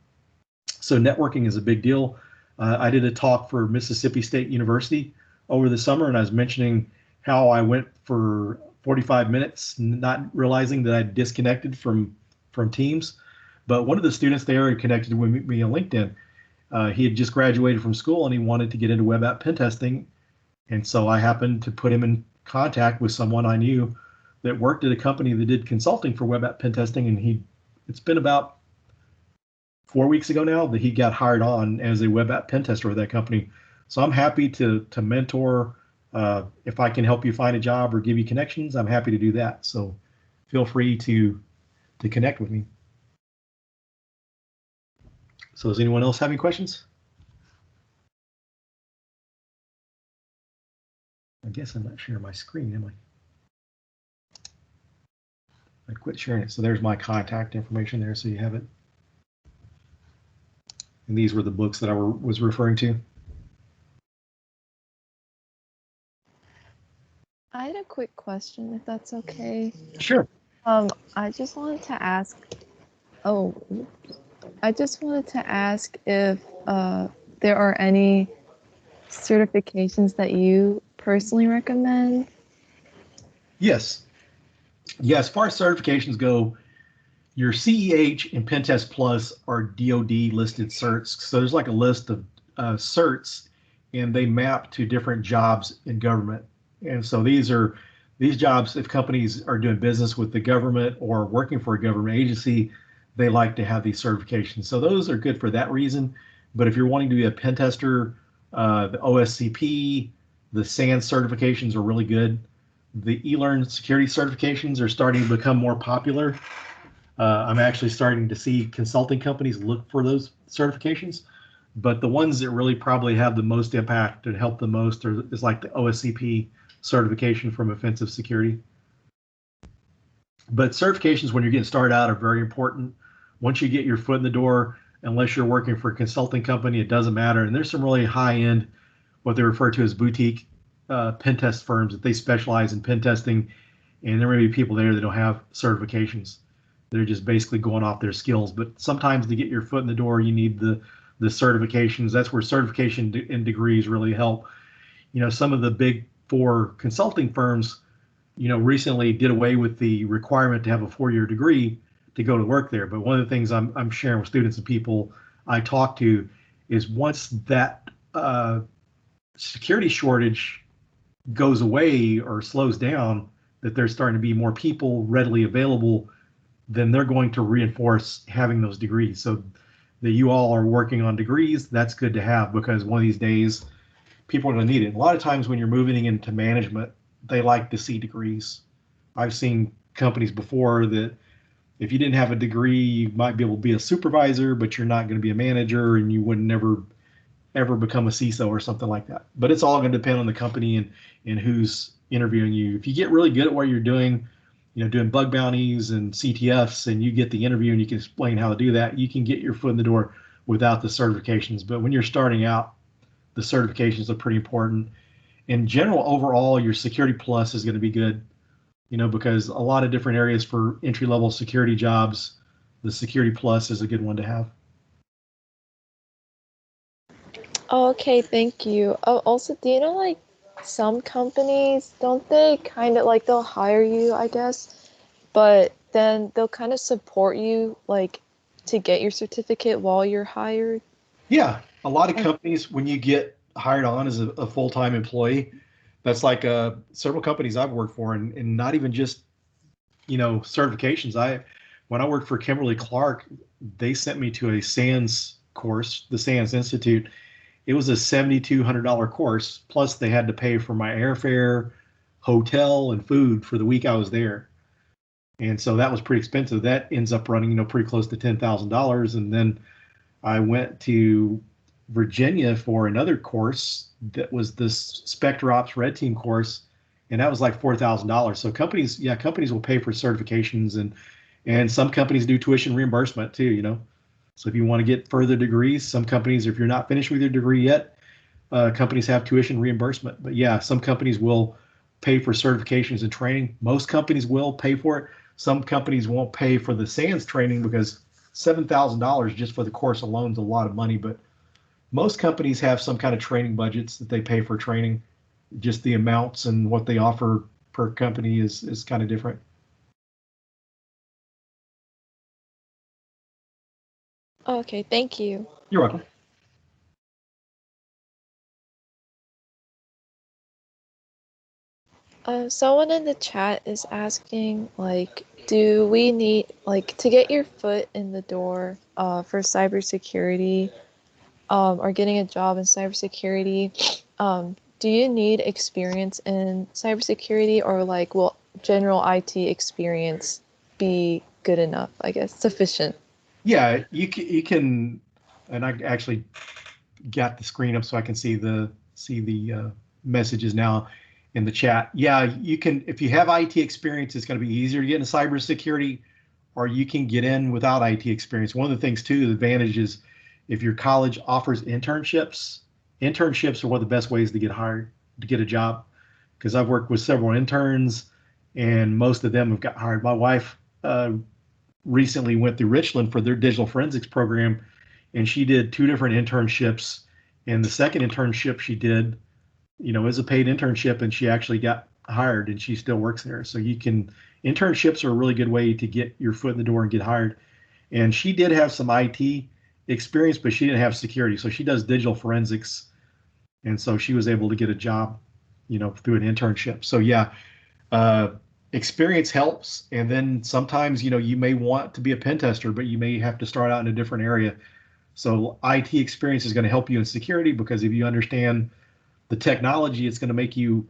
So networking is a big deal. I did a talk for Mississippi State University over the summer, and I was mentioning how I went for 45 minutes, not realizing that I disconnected from Teams. But one of the students there connected with me on LinkedIn. He had just graduated from school and he wanted to get into web app pen testing. And so I happened to put him in contact with someone I knew that worked at a company that did consulting for web app pen testing. And it's been about 4 weeks ago now that he got hired on as a web app pen tester with that company. So I'm happy to mentor. If I can help you find a job or give you connections, I'm happy to do that. So feel free to connect with me. So does anyone else have any questions? I guess I'm not sharing my screen, am I? I quit sharing it. So there's my contact information there, so you have it. And these were the books that I was referring to. I had a quick question, if that's okay. Sure. I just wanted to ask. Oh, I just wanted to ask if there are any certifications that you personally recommend. Yes. Yeah, as far as certifications go, your CEH and Pentest Plus are DoD listed certs. So there's like a list of certs, and they map to different jobs in government. And so these jobs, if companies are doing business with the government or working for a government agency, they like to have these certifications. So those are good for that reason. But if you're wanting to be a pen tester, the OSCP, the SANS certifications are really good. The eLearn security certifications are starting to become more popular. I'm actually starting to see consulting companies look for those certifications, but the ones that really probably have the most impact and help the most is like the OSCP certification from Offensive Security. But certifications when you're getting started out are very important. Once you get your foot in the door, unless you're working for a consulting company, it doesn't matter. And there's some really high-end, what they refer to as boutique pen test firms that they specialize in pen testing, and there may be people there that don't have certifications. They're just basically going off their skills. But sometimes to get your foot in the door, you need the certifications. That's where certification and degrees really help. You know, some of the big four consulting firms, you know, recently did away with the requirement to have a 4-year degree to go to work there. But one of the things I'm sharing with students and people I talk to is once that security shortage goes away or slows down, that there's starting to be more people readily available, then they're going to reinforce having those degrees. So that you all are working on degrees, that's good to have, because one of these days people are going to need it. A lot of times when you're moving into management, they like to see degrees. I've seen companies before that if you didn't have a degree, you might be able to be a supervisor, but you're not going to be a manager, and you would never ever become a CISO or something like that. But it's all going to depend on the company and who's interviewing you. If you get really good at what you're doing, you know, doing bug bounties and CTFs, and you get the interview and you can explain how to do that, you can get your foot in the door without the certifications. But when you're starting out, the certifications are pretty important. In general, overall, your Security Plus is going to be good, you know, because a lot of different areas for entry-level security jobs, the Security Plus is a good one to have. Okay, thank you. Oh, also, do you know, like, some companies, don't they kind of, like, they'll hire you, I guess, but then they'll kind of support you, like, to get your certificate while you're hired? Yeah, a lot of companies, when you get hired on as a full-time employee, that's like several companies I've worked for, and not even just, you know, certifications. When I worked for Kimberly Clark, they sent me to a SANS course, the SANS Institute. It was a $7,200 course, plus they had to pay for my airfare, hotel, and food for the week I was there. And so that was pretty expensive. That ends up running, you know, pretty close to $10,000. And then I went to Virginia for another course that was this Spectre Ops Red Team course, and that was like $4,000. So companies will pay for certifications, and some companies do tuition reimbursement too, you know. So if you want to get further degrees, some companies, if you're not finished with your degree yet, companies have tuition reimbursement. But yeah, some companies will pay for certifications and training. Most companies will pay for it. Some companies won't pay for the SANS training because $7,000 just for the course alone is a lot of money. But most companies have some kind of training budgets that they pay for training. Just the amounts and what they offer per company is kind of different. Okay, thank you. You're welcome. Someone in the chat is asking, like, do we need, like, to get your foot in the door for cybersecurity or getting a job in cybersecurity, do you need experience in cybersecurity, or, like, will general IT experience be good enough, I guess, sufficient? Yeah, you can, and I actually got the screen up so I can see the messages now. in the chat. Yeah, you can, if you have IT experience, it's going to be easier to get into cybersecurity, or you can get in without IT experience. One of the things too, the advantage is if your college offers internships, internships are one of the best ways to get hired, to get a job. Because I've worked with several interns and most of them have got hired. My wife recently went through Richland for their digital forensics program, and she did 2 different internships. And the second internship she did, is a paid internship, and she actually got hired and she still works there. So internships are a really good way to get your foot in the door and get hired. And she did have some IT experience, but she didn't have security. So she does digital forensics. And so she was able to get a job, through an internship. So yeah, experience helps. And then sometimes, you may want to be a pen tester, but you may have to start out in a different area. So IT experience is going to help you in security, because if you understand the technology, it's going to make you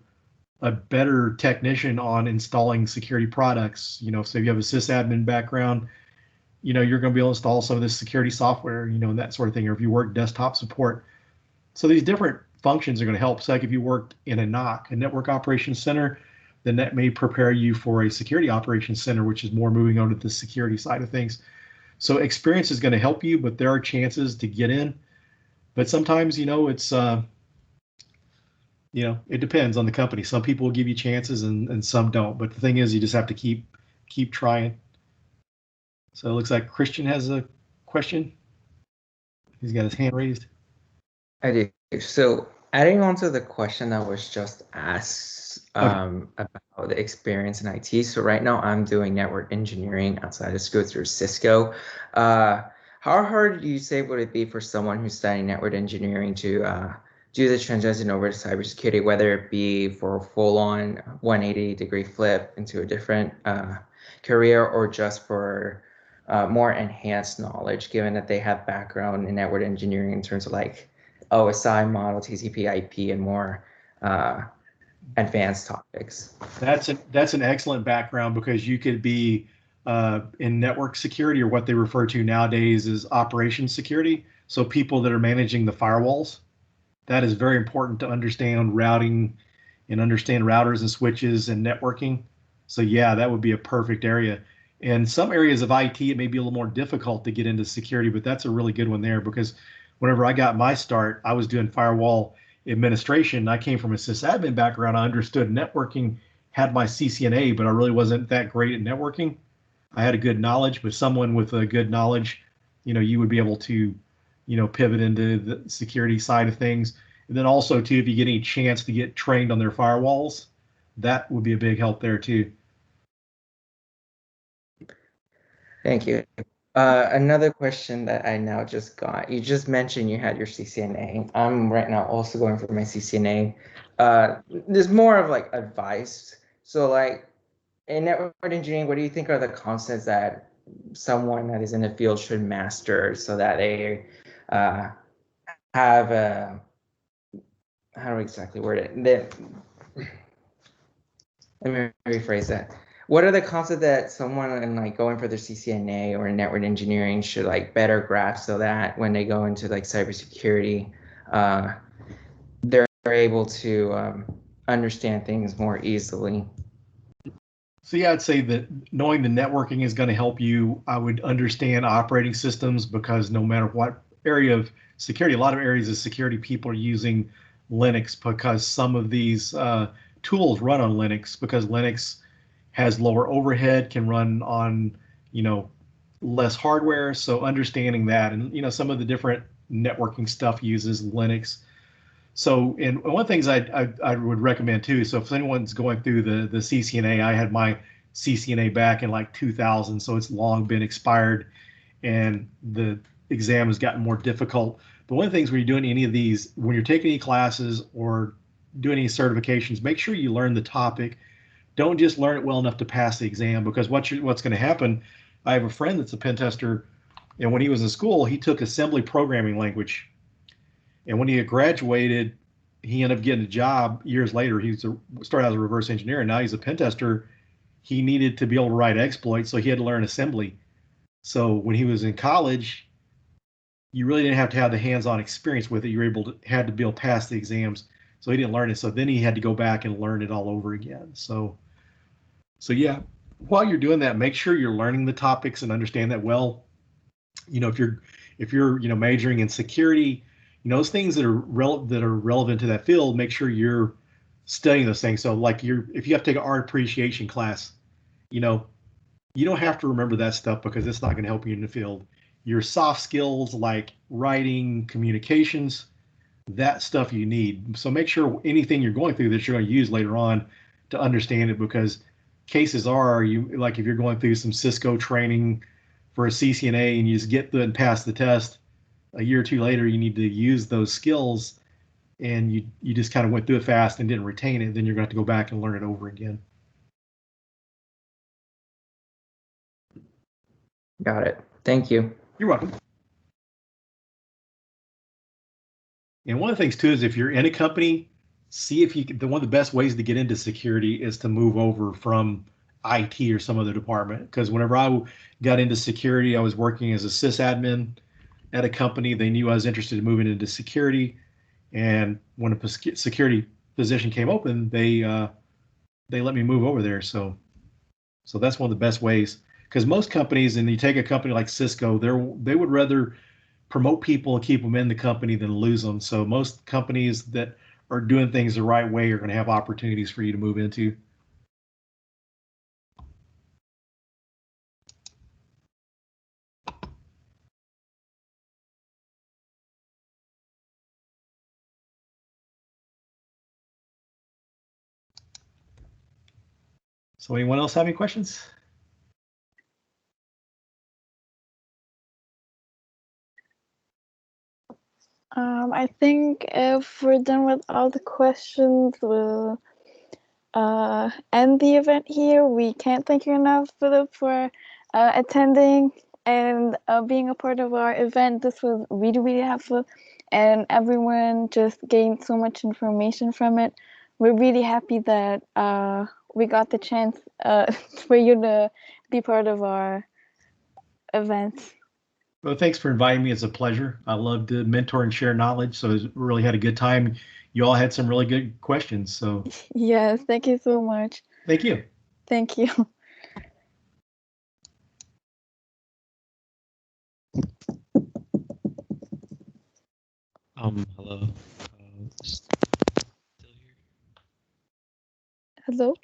a better technician on installing security products. So if you have a sysadmin background, you're going to be able to install some of this security software, and that sort of thing. Or if you work desktop support. So these different functions are going to help. So like if you worked in a NOC, a network operations center, then that may prepare you for a security operations center, which is more moving on to the security side of things. So experience is going to help you, but there are chances to get in. But sometimes, it's, it depends on the company. Some people will give you chances and some don't. But the thing is, you just have to keep trying. So it looks like Christian has a question. He's got his hand raised. I do. So adding on to the question that was just asked about the experience in IT. So right now I'm doing network engineering outside of school through Cisco. How hard do you say would it be for someone who's studying network engineering to do the transition over to cybersecurity, whether it be for a full-on 180-degree flip into a different career, or just for more enhanced knowledge, given that they have background in network engineering in terms of like OSI model, TCP/IP, and more advanced topics? That's an excellent background, because you could be in network security, or what they refer to nowadays as operations security. So people that are managing the firewalls. That is very important to understand routing and understand routers and switches and networking. So yeah, that would be a perfect area. In some areas of IT, it may be a little more difficult to get into security, but that's a really good one there, because whenever I got my start, I was doing firewall administration. I came from a sysadmin background. I understood networking, had my CCNA, but I really wasn't that great at networking. I had a good knowledge, but someone with a good knowledge, you would be able to, pivot into the security side of things. And then also too, if you get any chance to get trained on their firewalls, that would be a big help there too. Thank you. Another question that I now just got, you just mentioned you had your CCNA. I'm right now also going for my CCNA. There's more of like advice. So like in network engineering, what do you think are the concepts that someone that is in the field should master so that they have a, how do I exactly word it? Let me rephrase that. What are the concepts that someone in like going for their CCNA or network engineering should like better grasp, so that when they go into like cybersecurity, they're able to understand things more easily? So yeah, I'd say that knowing the networking is going to help you. I would understand operating systems, because no matter what area of security, a lot of areas of security, people are using Linux, because some of these tools run on Linux, because Linux has lower overhead, can run on, less hardware. So understanding that, and, some of the different networking stuff uses Linux. So, and one of the things I would recommend too, so if anyone's going through the CCNA, I had my CCNA back in like 2000, so it's long been expired, and the exam has gotten more difficult. But one of the things when you're doing any of these, when you're taking any classes or doing any certifications, make sure you learn the topic. Don't just learn it well enough to pass the exam, because what's going to happen, I have a friend that's a pen tester, and when he was in school, he took assembly programming language. And when he had graduated, he ended up getting a job years later. He started as a reverse engineer, and now he's a pen tester. He needed to be able to write exploits, so he had to learn assembly. So when he was in college, you really didn't have to have the hands-on experience with it. You were had to be able to pass the exams. So he didn't learn it. So then he had to go back and learn it all over again. So yeah, while you're doing that, make sure you're learning the topics and understand that well. If you're majoring in security, those things that are relevant to that field, make sure you're studying those things. So like if you have to take an art appreciation class, you don't have to remember that stuff because it's not going to help you in the field. Your soft skills like writing, communications, that stuff you need. So make sure anything you're going through that you're going to use later on to understand it, because cases are, like if you're going through some Cisco training for a CCNA and you just get through and pass the test, a year or two later you need to use those skills and you just kind of went through it fast and didn't retain it, then you're going to have to go back and learn it over again. Got it. Thank you. You're welcome. And one of the things too is if you're in a company, see if you can, one of the best ways to get into security is to move over from IT or some other department. Because whenever I got into security, I was working as a sysadmin at a company. They knew I was interested in moving into security, and when a security position came open, they let me move over there. So that's one of the best ways. Because most companies, and you take a company like Cisco, they would rather promote people and keep them in the company than lose them. So most companies that are doing things the right way are going to have opportunities for you to move into. So anyone else have any questions? I think if we're done with all the questions, we'll end the event here. We can't thank you enough, Philip, for attending and being a part of our event. This was really, really helpful, and everyone just gained so much information from it. We're really happy that we got the chance for you to be part of our event. Well, thanks for inviting me. It's a pleasure. I love to mentor and share knowledge. So we really had a good time. You all had some really good questions. So yes, thank you so much. Thank you. Thank you. Hello. Still here? Hello.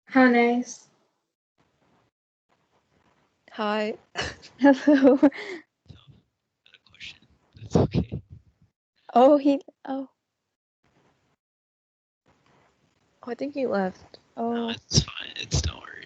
How nice. Hi. Hello. Question. That's okay. Oh, I think he left. Oh. No, it's fine. It's no worries.